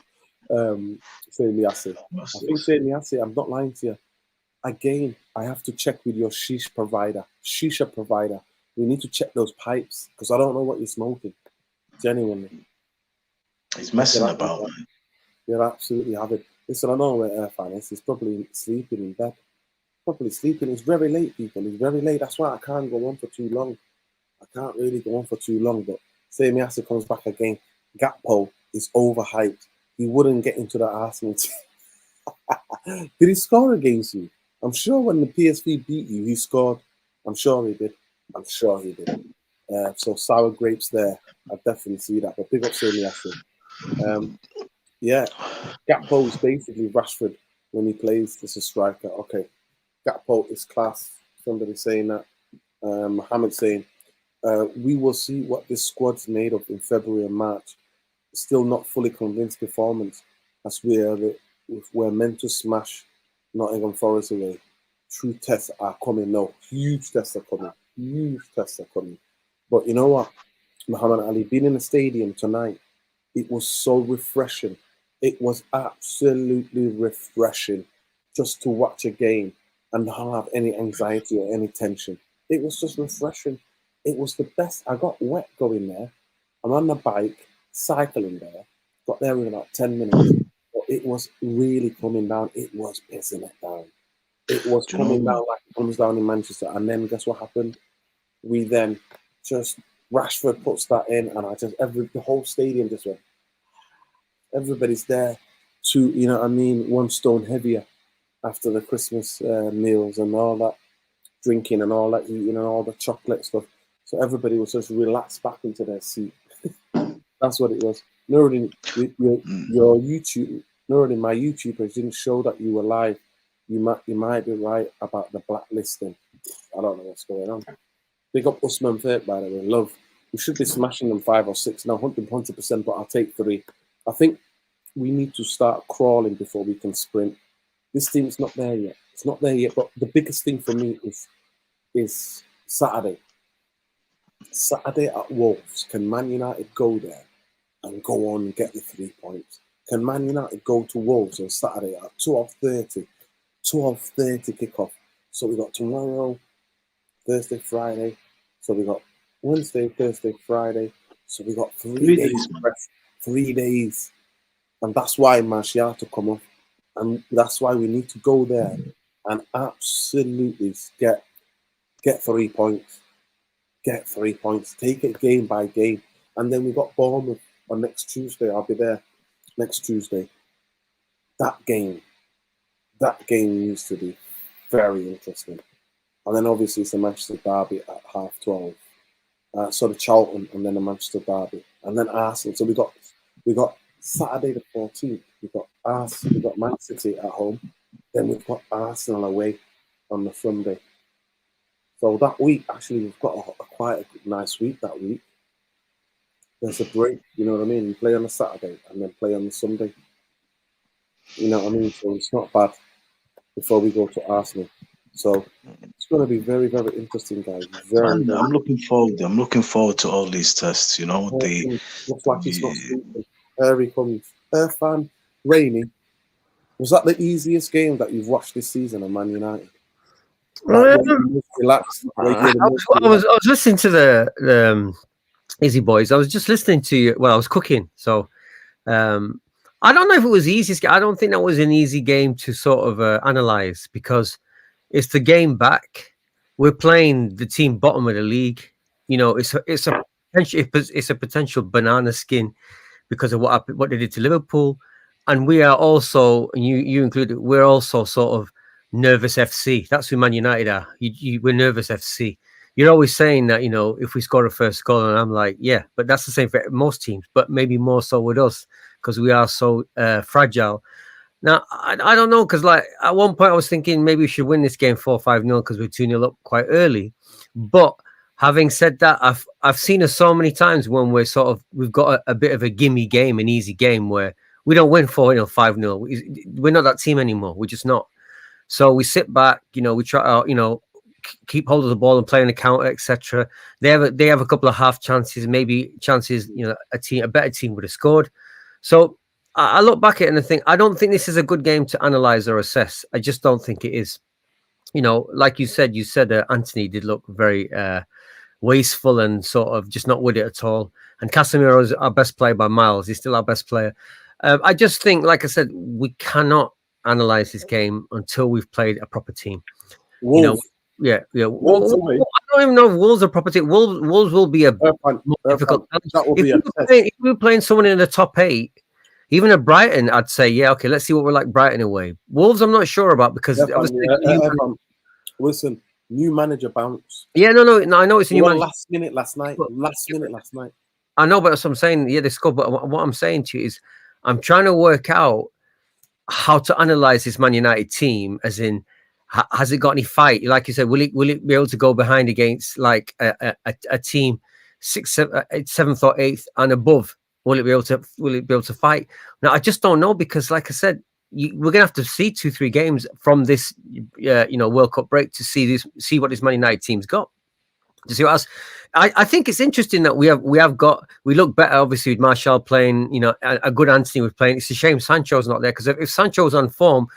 Sammy Ashley. I think Sammy Ashley, I'm not lying to you. Again, I have to check with your shisha provider. We need to check those pipes because I don't know what you're smoking. Genuinely. He's messing about. You're absolutely having. Listen, I know where Irfan is. He's probably sleeping in bed. Probably sleeping. It's very late, people. It's very late. That's why I can't go on for too long. I can't really go on for too long. But Sami Asa comes back again. Gakpo is overhyped. He wouldn't get into the Arsenal team. Did he score against you? I'm sure when the PSV beat you, he scored. I'm sure he did. I'm sure he did. So sour grapes there. I definitely see that. But big up Sami Asa. Yeah, Gakpo is basically Rashford when he plays as a striker. Okay, Gakpo is class. Somebody saying that. Mohammed saying, we will see what this squad's made of in February and March. Still not fully convinced performance as we're meant to smash Nottingham Forest away. True tests are coming. No, huge tests are coming. Huge tests are coming. But you know what, Muhammad Ali, being in the stadium tonight, it was so refreshing. It was absolutely refreshing just to watch a game and not have any anxiety or any tension. It was just refreshing. It was the best. I got wet going there. I'm on the bike, cycling there. Got there in about 10 minutes. But it was really coming down. It was pissing it down. It was Do you coming know? down like it comes down in Manchester. And then guess what happened? We then just Rashford puts that in, and the whole stadium just went. Everybody's there to, you know what I mean, one stone heavier after the Christmas meals and all that drinking and all that eating and all the chocolate stuff. So everybody was just relaxed back into their seat. That's what it was. Nuruddin, your YouTube, Nuruddin, my YouTubers didn't show that you were live. You might be right about the blacklisting. I don't know what's going on. Big up Usman Fake, by the way. Love. We should be smashing them 5 or 6 now, 100%, but I'll take 3. I think we need to start crawling before we can sprint. This team's not there yet. It's not there yet. But the biggest thing for me is Saturday. Saturday at Wolves. Can Man United go there and go on and get the 3 points? Can Man United go to Wolves on Saturday at 12:30? 12:30 kickoff. So we got tomorrow. Thursday, Friday. So we got Wednesday, Thursday, Friday. So we got 3 3 days. days, man. Rest. 3 days. And that's why Martial to come off. And that's why we need to go there and absolutely get 3 points. Get 3 points. Take it game by game. And then we got Bournemouth on next Tuesday. I'll be there next Tuesday. That game needs to be very interesting. And then obviously it's a Manchester derby at 12:30. So the Charlton and then the Manchester derby. And then Arsenal. So we got Saturday the 14th. We got Man City at home. Then we've got Arsenal away on the Sunday. So that week, actually, we've got quite a nice week that week. There's a break, you know what I mean? We play on a Saturday and then play on the Sunday. You know what I mean? So it's not bad before we go to Arsenal. So it's going to be very, very interesting, guys. I'm looking forward. I'm looking forward to all these tests. You know, looks like it's not sleeping. Here he comes. Irfan Rainy. Was that the easiest game that you've watched this season of Man United? Relaxed. I was listening to the Easy Boys. I was just listening to you while I was cooking. So I don't know if it was the easiest. I don't think that was an easy game to sort of analyze because it's the game back. We're playing the team bottom of the league. You know, it's a potential banana skin because of what they did to Liverpool, and we are also, and you included, we're also sort of nervous FC. That's who Man United are. We're nervous FC. You're always saying that, you know, if we score a first goal, and I'm like, yeah, but that's the same for most teams, but maybe more so with us because we are so fragile. Now, I don't know, because like at one point I was thinking maybe we should win this game 4-5-0 because we're 2-0 up quite early. But having said that, I've seen us so many times when we've got a bit of a gimme game, an easy game where we don't win 4-0, 5-0. We're not that team anymore. We're just not. So we sit back, you know, we try out, you know, keep hold of the ball and play on the counter, etc. They have a couple of half chances, maybe chances, you know, a better team would have scored. So I look back at it and I think, I don't think this is a good game to analyze or assess. I just don't think it is. You know, like you said Anthony did look very wasteful and sort of just not with it at all. And Casemiro is our best player by miles. He's still our best player. I just think, like I said, we cannot analyze this game until we've played a proper team. Wolves. You know, yeah. Wolves, I don't even know if Wolves are proper team. Wolves will be a more difficult. If we were playing someone in the top 8, even at Brighton, I'd say, yeah, okay, let's see what we're like Brighton away. Wolves, I'm not sure about because listen, new manager bounce. Yeah, no, I know it's a new manager. Last minute last night. I know, but that's what I'm saying. Yeah, they scored. But what I'm saying to you is, I'm trying to work out how to analyze this Man United team, as in, has it got any fight? Like you said, will it be able to go behind against like a team 6th, 7th, or 8th and above? Will it be able to fight? Now, I just don't know because, like I said, we're gonna have to see 2-3 games from this, World Cup break to see what this Man United team's got. To see what else. I think it's interesting that we look better obviously with Martial playing. You know, a good Anthony was playing. It's a shame Sancho's not there because if Sancho's on form,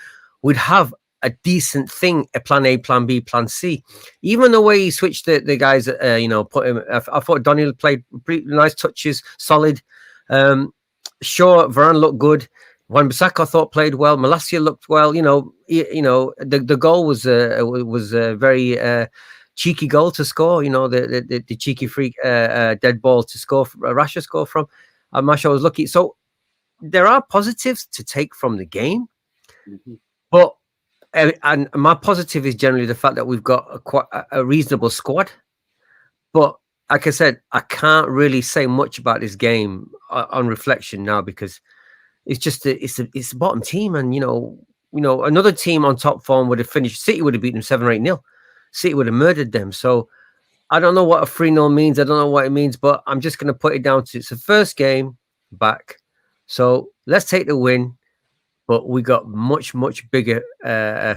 we'd have a decent thing, a plan A, plan B, plan C. Even the way he switched the guys, put him. I thought Donny played pretty nice touches, solid. Sure, Varane looked good. Wan-Bissaka I thought played well. Malacia looked well. The goal was a very cheeky goal to score. You know, the cheeky freak dead ball to score, Rasha score from. Martial was lucky. So there are positives to take from the game, but and my positive is generally the fact that we've got a reasonable squad. But like I said, I can't really say much about this game on reflection now because it's just it's the bottom team, and another team on top form would have finished. City would have beaten them 7 or 8-0. City would have murdered them. So I don't know what a 3-0 means. I don't know what it means, but I'm just going to put it down to it's the first game back. So let's take the win. But we got much bigger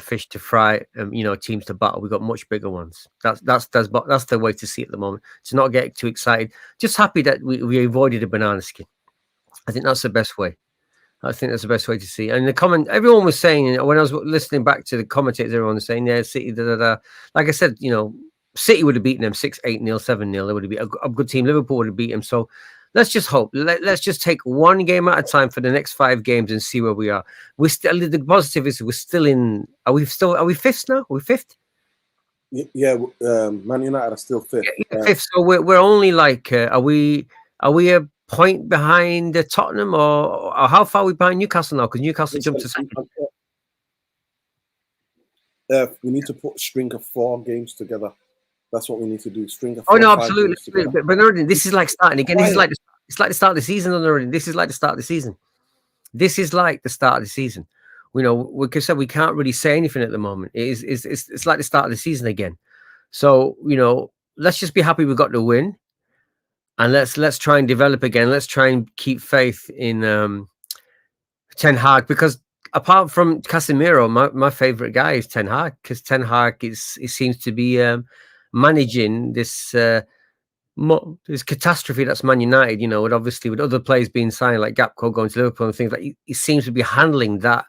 fish to fry. Teams to battle. We got much bigger ones. That's the way to see it at the moment. To not get too excited. Just happy that we avoided a banana skin. I think that's the best way. I think that's the best way to see. And the comment everyone was saying when I was listening back to the commentators, everyone was saying, "Yeah, City." Da, da, da. Like I said, City would have beaten them 6-8-0, 7-0. They would have been a good team. Liverpool would have beat them. So let's just hope. Let's just take one game at a time for the next 5 games and see where we are. We're still, the positive is we're still in. Are we fifth now? Are we fifth? Yeah, Man United are still fifth. Yeah, fifth. So we're only like, are we a point behind Tottenham, or how far are we behind Newcastle now? Because Newcastle jumped to second. We need to put a string of 4 games together. That's what we need to do. String of 4 Oh no, 5 absolutely. games together. But Nordin, this is like starting again. This is like it's like the start of the season. Nordin, this is like the start of the season. This is like the start of the season. You know, like I said, we can't really say anything at the moment. It's like the start of the season again. So you know, let's just be happy we got the win, and let's try and develop again. Let's try and keep faith in Ten Hag, because apart from Casemiro, my favorite guy is Ten Hag, because Ten Hag he seems to be managing this catastrophe that's Man United. You know, with obviously with other players being signed like Gakpo going to Liverpool and things like, he seems to be handling that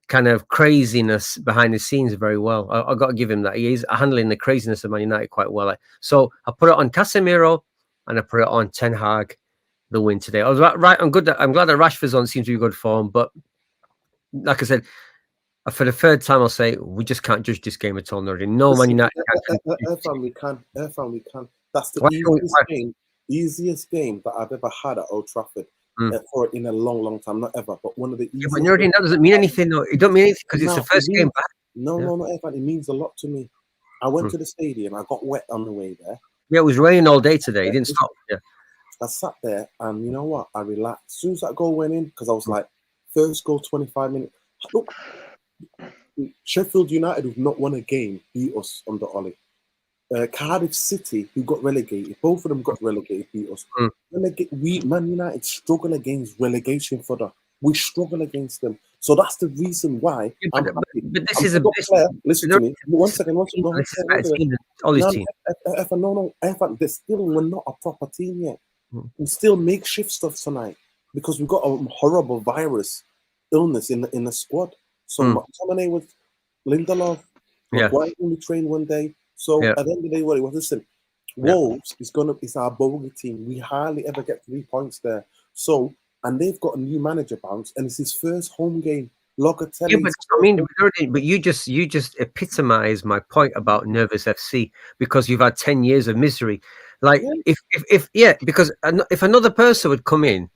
kind of craziness behind the scenes very well. I got to give him that. He is handling the craziness of Man United quite well. So I put it on Casemiro and I put it on Ten Hag, the win today. I was right. I'm glad that Rashford's on, seems to be good form, but like I said, for the 3rd time, I'll say we just can't judge this game at all. No, Man United we can. That's the easiest game that I've ever had at Old Trafford for in a long time. Not ever, but one of the easiest. Yeah, but that doesn't mean anything. No, it don't mean anything because it's the first game back. No, Evan. It means a lot to me. I went to the stadium. I got wet on the way there. Yeah, it was raining all day today. It didn't stop. Yeah. I sat there and you know what? I relaxed. As soon as that goal went in, because I was like, first goal, 25 minutes. Look, Sheffield United, who've not won a game, beat us under Ollie. Cardiff City, who got relegated, both of them got relegated, beat us. Man United struggle against relegation fodder. We struggle against them. So that's the reason why I'm happy. But this is a player. Listen to me. One second. We're not a proper team yet. We still make shift stuff tonight because we've got a horrible illness in the squad. So McTominay with Lindelof, Maguire only trained one day. So at the end of the day, what it was, listen, Wolves is our bogey team. We hardly ever get 3 points there. So, and they've got a new manager bounce, and it's his first home game. Locatelli. Yeah, but I mean, but you just epitomize my point about nervous FC, because you've had 10 years of misery. Like because if another person would come in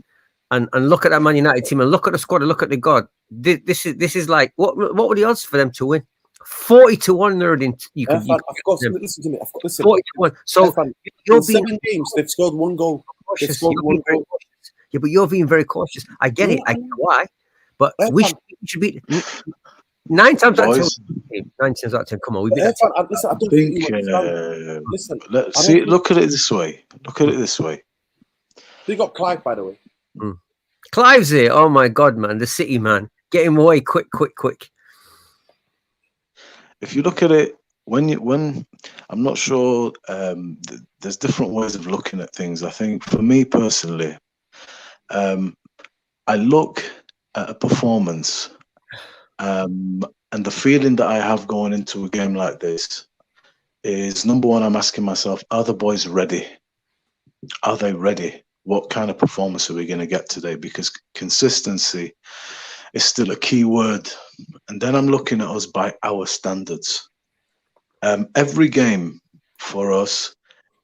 and look at that Man United team and look at the squad and look at the God, this is like what were the odds for them to win? 40-1. You could listen to me. 40-1. So you're being 7 games. They've scored 1 goal. Yeah, but you're being very cautious. I get it. I get why. But we should be 9 times out of 10. 9 times out of 10. Come on, we beat listen. Look at it this way. They got Clive, by the way. Clive's here. Oh my God, man! The City man, get him away quick. If you look at it, when I'm not sure, there's different ways of looking at things. I think for me personally, I look at a performance, and the feeling that I have going into a game like this is, number one, I'm asking myself, are the boys ready? Are they ready? What kind of performance are we going to get today? Because consistency is still a key word. And then I'm looking at us by our standards. Every game for us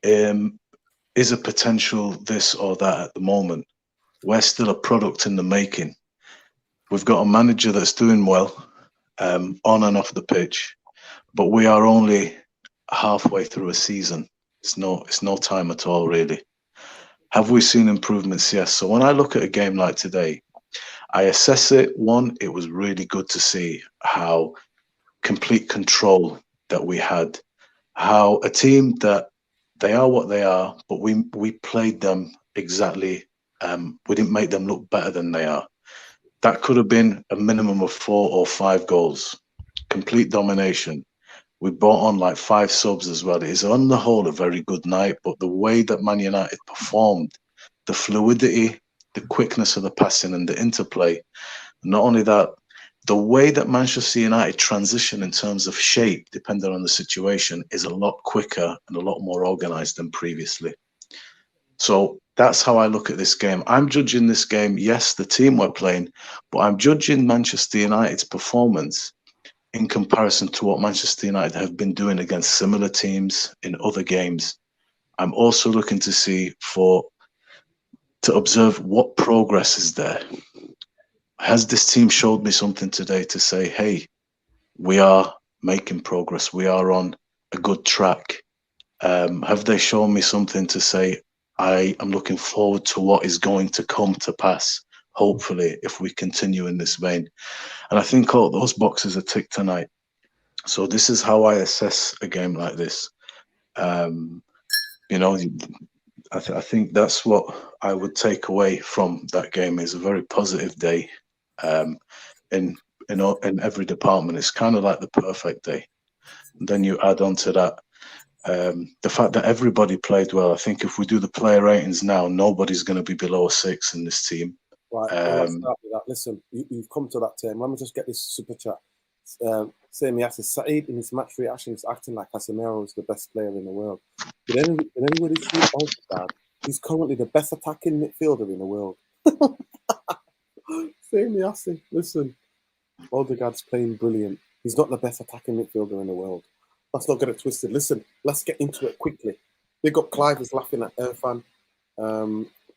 is a potential this or that at the moment. We're still a product in the making. We've got a manager that's doing well on and off the pitch, but we are only halfway through a season. It's no time at all, really. Have we seen improvements? Yes. So when I look at a game like today, I assess it. One, it was really good to see how complete control that we had, how a team that they are what they are, but we played them exactly. We didn't make them look better than they are. That could have been a minimum of 4 or 5 goals. Complete domination. We brought on like 5 subs as well. It is on the whole a very good night, but the way that Man United performed, the fluidity, the quickness of the passing and the interplay, not only that, the way that Manchester United transition in terms of shape, depending on the situation, is a lot quicker and a lot more organised than previously. So that's how I look at this game. I'm judging this game, yes, the team we're playing, but I'm judging Manchester United's performance in comparison to what Manchester United have been doing against similar teams in other games. I'm also looking to see to observe what progress is there. Has this team showed me something today to say, hey, we are making progress, we are on a good track? Have they shown me something to say, I am looking forward to what is going to come to pass, hopefully, if we continue in this vein? And I think all those boxes are ticked tonight. So this is how I assess a game like this. You know, I think that's what I would take away from that game, is a very positive day in every department. It's kind of like the perfect day. And then you add on to that the fact that everybody played well. I think if we do the player ratings now, nobody's going to be below a 6 in this team. Right, well, let's start with that. Listen, you've come to that term. Let me just get this super chat. Saying Saeed in his match reaction is acting like Casemiro is the best player in the world. Did anybody see Odegaard? He's currently the best attacking midfielder in the world. Saying listen, Odegaard's playing brilliant. He's not the best attacking midfielder in the world. Let's not get it twisted. Listen, let's get into it quickly. Big up Clive is laughing at Irfan.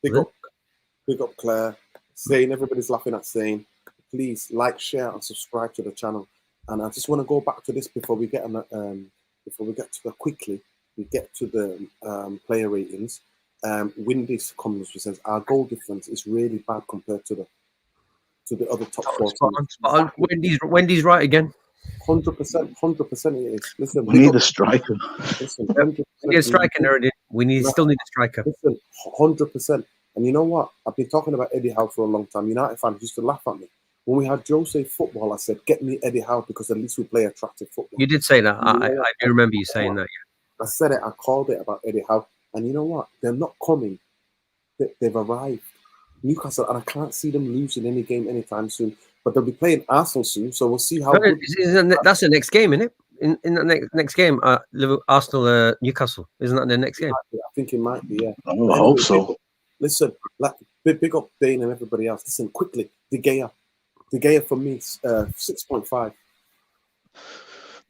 Big up Claire. Saying everybody's laughing at saying. Please like, share, and subscribe to the channel. And I just want to go back to this before we get to the player ratings. Windy comes and says our goal difference is really bad compared to the other top 4 teams. Wendy's right again. 100% it is. Listen, we need a striker. Listen, we need a striker already. Still need a striker. Listen, 100%. And you know what? I've been talking about Eddie Howe for a long time. United fans used to laugh at me. When we had Jose football, I said, get me Eddie Howe because at least we play attractive football. You did say that. I do remember you saying that. Yeah. I said it. I called it about Eddie Howe. And you know what? They're not coming. They've arrived. Newcastle, and I can't see them losing any game anytime soon. But they'll be playing Arsenal soon, so we'll see how. That's the next game, isn't it? In the next game, Arsenal, Newcastle. Isn't that the next game? I think it might be. Yeah. I hope so. Listen, big up Dane and everybody else. Listen, quickly, De Gea for me, 6.5.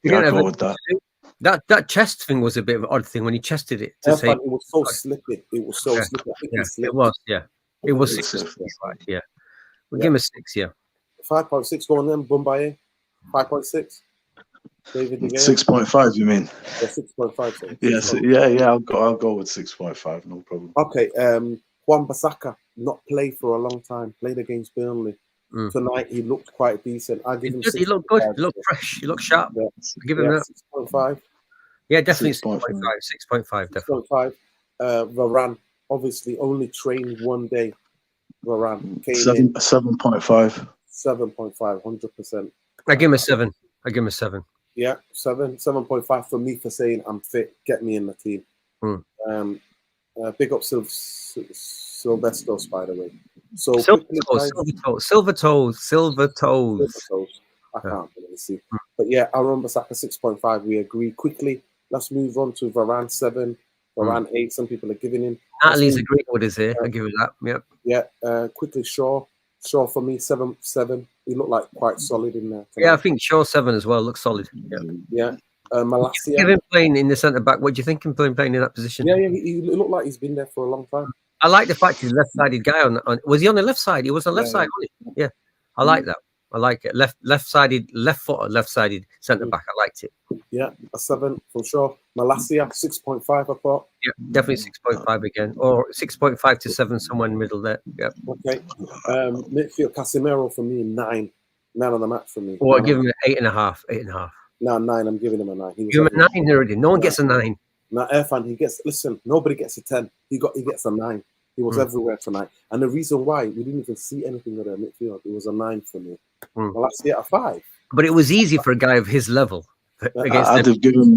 Yeah, I'll go with that. That chest thing was a bit of an odd thing when he chested it. It was so slippy. It was so slippy. It was. Yeah, it was 6. Yeah, we'll give him a 6. Yeah. 5.6 going then, Bumbaye. 5.6. David De Gea. 6.5, you mean? Yeah, 6.5. So yes, yeah. I'll go with 6.5. No problem. Okay. Wan-Bissaka not played for a long time. Played against Burnley. Tonight he looked quite decent. I give him. He looked good. He looked fresh. He looked sharp. Yeah. Give him that. 6.5. Yeah, definitely 6.5. 6.5. Definitely. 6.5. Varane obviously only trained one day. Varane came 7.5. 7.5. 100%. I give him a 7. Yeah, 7.5 for me for saying I'm fit. Get me in the team. Big up Sylvestos, by the way. So silver toes. I can't really see. But yeah, Wan-Bissaka 6.5. We agree. Quickly, let's move on to Varane 7. Varane 8. Some people are giving him. Natalie's agreeing with us here. I give him that. Yep. Yeah. Quickly, Shaw for me 7. He looked like quite solid in there. Yeah, I think Shaw 7 as well. Looks solid. Yeah. Malacia. Give him playing in the centre back. What do you think him playing in that position? Yeah. He looked like he's been there for a long time. I like the fact he's a left-sided guy. Was he on the left side? He was on the left side, wasn't he? Yeah. I like that. I like it. Left-sided, left-footed centre back. I liked it. Yeah, a 7 for sure. Malacia 6.5. I thought. Yeah, definitely 6.5 again, or 6.5 to 7, somewhere in the middle there. Yeah. Okay. Midfield Casemiro for me 9. Man of the match for me. Or I give him an 8.5. 8.5. No, 9. I'm giving him a 9. Give him a 9 already. No one gets a 9. Now, Irfan, nobody gets a 10. He gets a 9. He was everywhere tonight. And the reason why, we didn't even see anything of their midfield. It was a 9 for me. Well, that's a 5. But it was easy for a guy of his level. I'd have given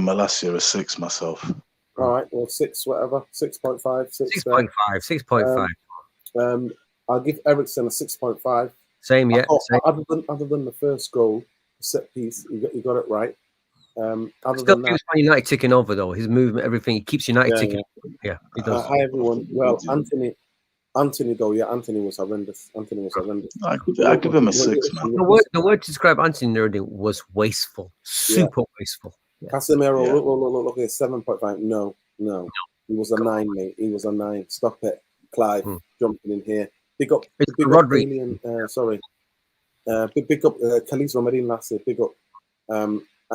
Malacia a 6 myself. All right, well, 6, whatever. 6.5. 6.5. 6.5. I'll give Eriksen a 6.5. Same, yeah. Same. Other than the first goal, set piece, you got it right. Other Still than that, keeps Man United ticking over though. His movement, everything, he keeps United ticking. Yeah, he does. Hi everyone. Well, Anthony though, yeah, Anthony was horrendous. I give him a 6, man. The word to describe Anthony Nuruddin was wasteful, super wasteful. Yeah. Casemiro, look here, 7.5. No, he was a 9, mate. He was a 9. Stop it, Clive, jumping in here. Big up Rodri. Alien. Big up Khalees Romarin last year. Big up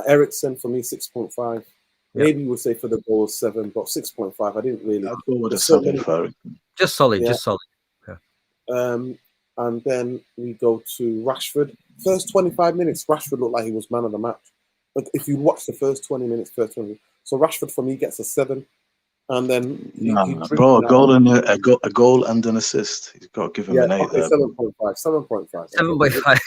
Ericsson for me 6.5. Maybe you would say for the goal 7, but 6.5. I didn't really. I'd go with a 7 for it. Just solid, just solid. Yeah. And then we go to Rashford. First 25 minutes, Rashford looked like he was man of the match. But if you watch the first 20 minutes, so Rashford for me gets a 7, and then a goal and an assist. He's got to give him an 8. Okay, 7.5. 7.5.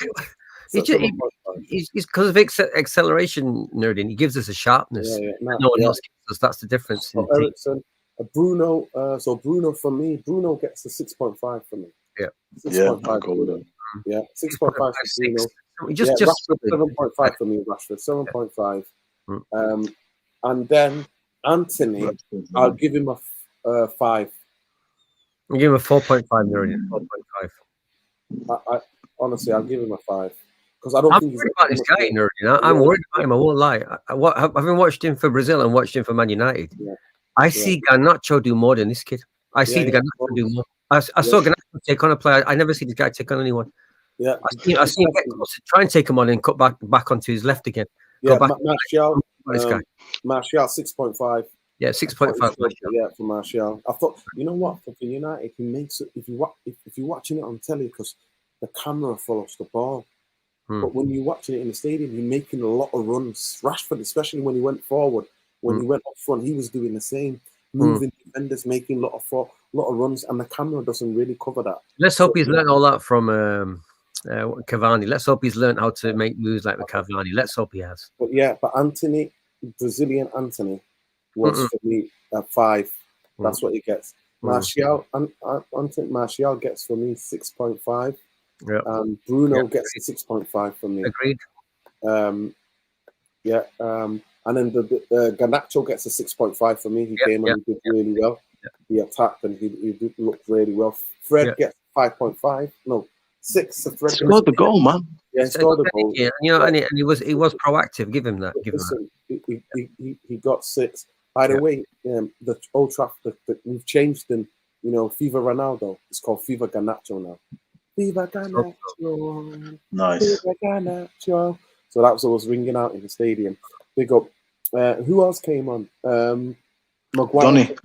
He's because of acceleration, Nuruddin. He gives us a sharpness. No one else gives us. That's the difference. So Ericsson, Bruno. So Bruno for me, Bruno gets a 6.5 for me. Yeah. 6.5 for Bruno. Yeah, 6.5 for Bruno. Just 7.5 for me, Rashford. 7.5. And then Anthony, I'll give him a 5. I'll give him a 4.5, Nuruddin. 4.5. Honestly, I'll give him a 5 because I don't think he's worried about this guy, Nuruddin. I'm worried about him. I won't lie. Having watched him for Brazil and watched him for Man United, I see Garnacho do more than this kid. I see the Garnacho do more. I saw Garnacho take on a player. I never see the guy take on anyone. Yeah, I see him get close to try and take him on and cut back onto his left again. Yeah, Martial 6.5. Yeah, 6.5. Yeah, for Martial. I thought, you know what, for United, he makes it. If you're watching it on telly, because the camera follows the ball, but when you're watching it in the stadium, he's making a lot of runs. Rashford, especially when he went forward, when he went up front, he was doing the same, moving defenders, making a lot of runs, and the camera doesn't really cover that. Let's hope he's learned all that from Cavani. Let's hope he's learned how to make moves like the Cavani. Let's hope he has. But Anthony, Brazilian Anthony, was for me a 5. That's what he gets. Martial gets for me 6.5. Bruno gets a 6.5 for me. Agreed. And then the Garnacho gets a 6.5 for me. He came and he did really well. He attacked and he did look really well. Fred gets 5.5. No, 6. Fred scored the goal, man. Yeah, he scored the goal. Yeah, and he was proactive. Give him that. He got 6. By the way, the Old Trafford, we've changed them. Viva Ronaldo. It's called Viva Garnacho now. Viva Garnacho. Nice. Viva Garnacho. So that was ringing out in the stadium. Big up. Who else came on? Maguire.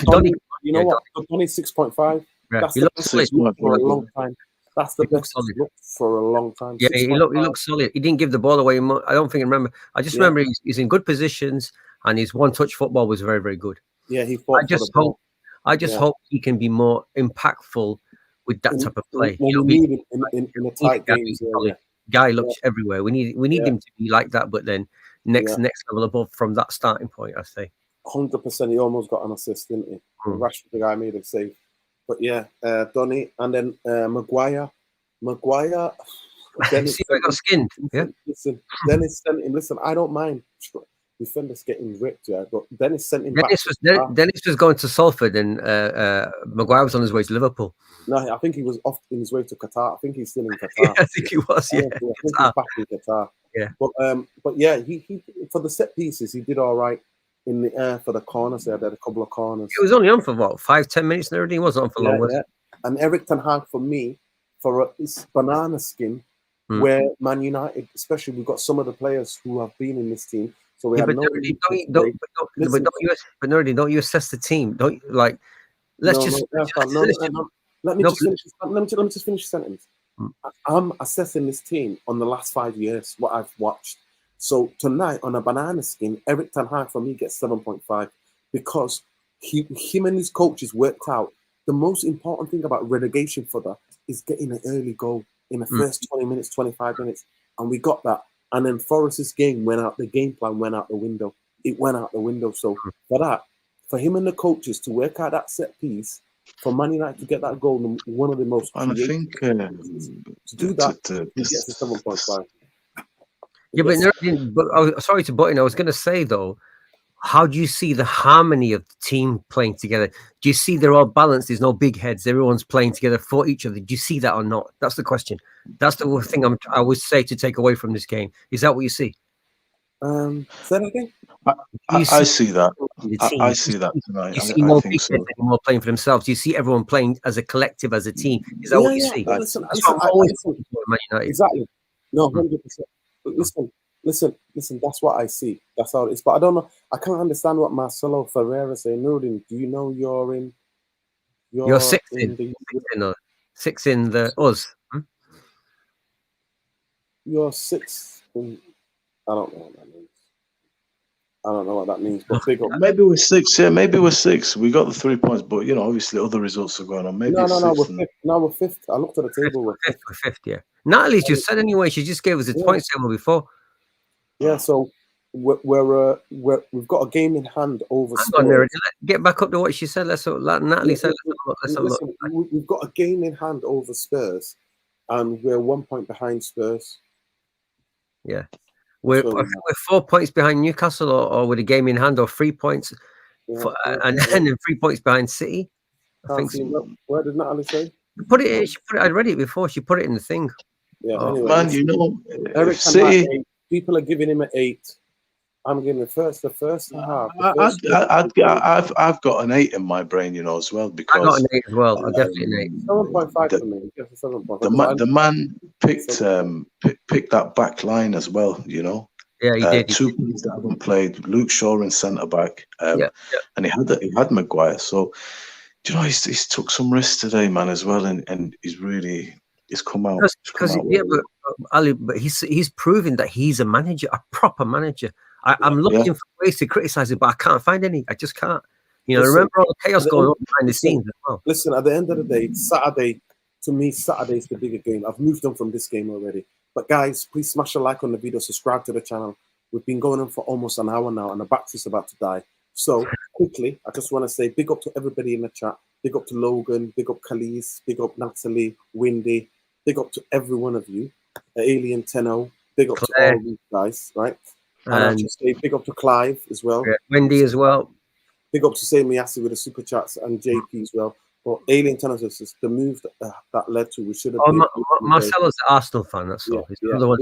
Donny. You know what? Donny 6.5. Yeah. That's he the looks best look for a long time. That's the best look for a long time. Yeah, he looks solid. He didn't give the ball away. I don't think I remember. I just remember he's in good positions and his one-touch football was very, very good. Yeah, he fought. I just hope he can be more impactful with that type of play. We need him in a tight game. Guy looks everywhere. We need him to be like that, but then next level above from that starting point, I say. 100%. He almost got an assist, didn't he? Rashford, the guy made a save. But yeah, Donny and then Maguire. Dennis got skinned. Yeah. Listen, Dennis sent him. Listen, I don't mind defenders getting ripped, but Dennis sent him. Dennis was going to Salford, and Maguire was on his way to Liverpool. No, I think he was off in his way to Qatar. I think he's still in Qatar. I think he was. Yeah, I think he's back in Qatar. Yeah, but yeah, he for the set pieces he did all right. In the air for the corners, they had a couple of corners. It was only on for what 5-10 minutes, and everything wasn't on for long. Was it? And Erik ten Hag for me, for his banana skin, where Man United, especially, we've got some of the players who have been in this team. So we have don't you assess the team? Don't like. Let me just finish the sentence. I'm assessing this team on the last 5 years, what I've watched. So tonight on a banana skin, Erik ten Hag for me gets 7.5 because him and his coaches worked out the most important thing about relegation for that is getting an early goal in the first 20 minutes, 25 minutes, and we got that. And then Forest's game went out. The game plan went out the window. It went out the window. So for him and the coaches to work out that set piece for Man United to get that goal, one of the most And I creative think to do that, he gets a 7.5. Yeah, but, sorry to butt in. I was going to say though, how do you see the harmony of the team playing together? Do you see they're all balanced? There's no big heads. Everyone's playing together for each other. Do you see that or not? That's the question. That's the thing I would say to take away from this game. Is that what you see? Say that again. I see that. I see that Do tonight. you see I no think big so. heads anymore playing for themselves? Do you see everyone playing as a collective, as a team? Is that what you see? But listen, That's what I'm always listen, for Man United. exactly. No, 100%. But listen. That's what I see. That's how it is. But I don't know. I can't understand what Marcelo Ferreira saying. Nurdin, do you know you're in? You're six in in. the. Six in the us. You're six. I don't know what that means. I don't know what that means. But big up. Maybe we're six. Yeah, maybe we're six. We got the 3 points, but obviously other results are going on. Maybe No, it's we're six. fifth. No, we're fifth. I looked at the table. We're fifth. Fifth, yeah. Natalie's just said anyway. She just gave us a points table before. Yeah, so we've got a game in hand over Hang Spurs. on there. Get back up to what she said. Natalie said. Let's have a look. We've got a game in hand over Spurs, and we're 1 point behind Spurs. Yeah, we're 4 points behind Newcastle, or with a game in hand, or 3 points, and then 3 points behind City. I think so. Where did Natalie say? She put it. I read it before. She put it in the thing. Yeah. Anyway, man, Eric City. People are giving him an 8. I'm giving the first half. I've got an 8 in my brain, as well, because I got an 8 as well. I definitely an 8. 7.5 for me. Just a 7.5. The man picked that back line as well. Yeah, he did. 2 players that haven't played. Luke Shaw in centre back, and he had Maguire. So, he's took some risks today, man, as well, and he's come out. But Ali, but he's proving that he's a manager, a proper manager. I'm looking for ways to criticize it, but I can't find any. I just can't. Remember all the chaos going on behind the scenes as well. Listen, at the end of the day, Saturday, to me, Saturday's the bigger game. I've moved on from this game already. But guys, please smash a like on the video, subscribe to the channel. We've been going on for almost an hour now, and the battery's about to die. So, quickly, I just want to say big up to everybody in the chat. Big up to Logan, big up Khalees, big up Natalie, Windy, big up to every one of you. Alien Tenno, big up to all you guys, right? And I just say big up to Clive as well. Yeah, Wendy as well. Big up to Miyasi with the super chats and JP as well. But Alien Tenno says the move that led to, we should have been. Marcelo's an Arsenal fan, that's all. He's the one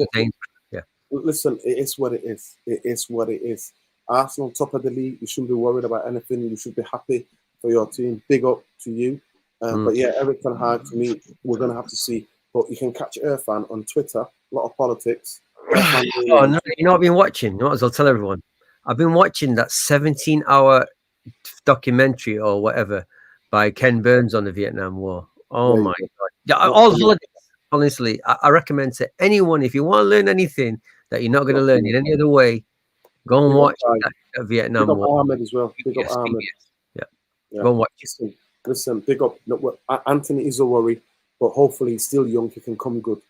yeah. Listen, it is what it is. It is what it is. Arsenal, top of the league. You shouldn't be worried about anything. You should be happy for your team. Big up to you. But yeah, Eric Ten Hag, to me, we're going to have to see. But you can catch Irfan on Twitter. A lot of politics. No, I've been watching. I'll tell everyone. I've been watching that 17-hour documentary or whatever by Ken Burns on the Vietnam War. Oh my God. Yeah, all holidays. Honestly, I recommend to anyone, if you want to learn anything that you're not going to learn in any other way, go and watch that Vietnam War. Big up Ahmed as well. Big up Ahmed. Yeah. Go and watch it. Listen, big up. Anthony is a worry, but hopefully he's still young. He can come good.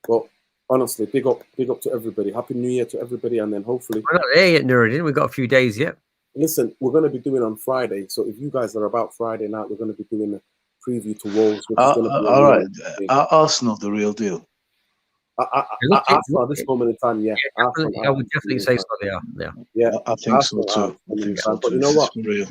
But honestly, big up to everybody. Happy New Year to everybody, and then hopefully we're not there yet, Nuruddin. We've got a few days yet. Listen, we're going to be doing on Friday. So if you guys are about Friday night, we're going to be doing a preview to Wolves. All right. Are Arsenal the real deal? Arsenal at this moment in time, yeah. I would definitely say so. They are. Yeah, I think so too. But you know what? You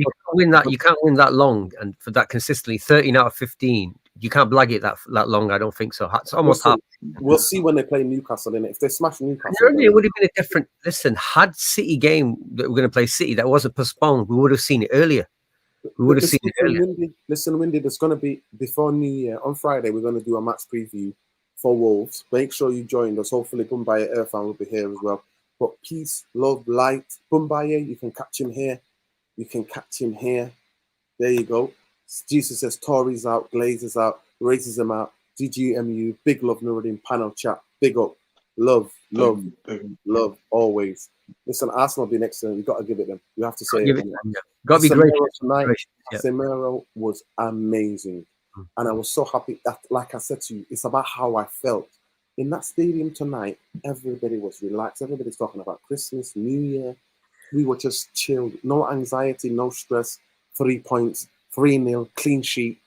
can't win that long, and for that consistently, 13 out of 15. You can't blag it that long. I don't think so. It's almost half. We'll see when they play Newcastle. In it, if they smash Newcastle, it would have been a different. Listen, had City game that we're going to play City that wasn't postponed, we would have seen it earlier. Listen, Windy, there's going to be before New Year on Friday. We're going to do a match preview for Wolves. Make sure you join us. Hopefully, Bumbaye Irfan will be here as well. But peace, love, light. Bumbaye, you can catch him here. There you go. Jesus says Tories out, Glazers out, racism out, GGMU, big love, Nuruddin, panel chat, big up, love, always. Listen, Arsenal will be excellent. You've got to give it them. You have to say it. Got to be great. Tonight, Casemiro was amazing. And I was so happy that, like I said to you, it's about how I felt. In that stadium tonight, everybody was relaxed. Everybody's talking about Christmas, New Year. We were just chilled. No anxiety, no stress. 3 points. 3-0, clean sheet.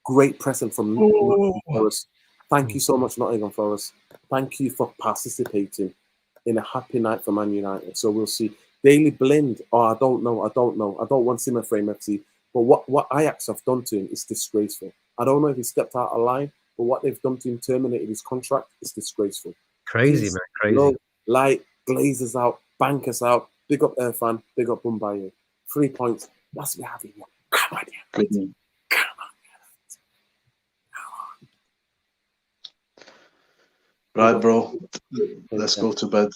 Great present from Oh. Nottingham Forest. Thank you so much, Nottingham Forest. Thank you for participating in a happy night for Man United. So we'll see. Daily Blind. Oh, I don't know. I don't want Simmer Frame FC. But what Ajax have done to him is disgraceful. I don't know if he stepped out of line, but what they've done to him, terminated his contract, is disgraceful. Crazy, Please, man. Crazy. Low, light, Glazers out, Bankers out. Big up Irfan, big up Mumbai. 3 points. That's what we have here. Come on, Good. Come on. Right, bro. Let's go to bed.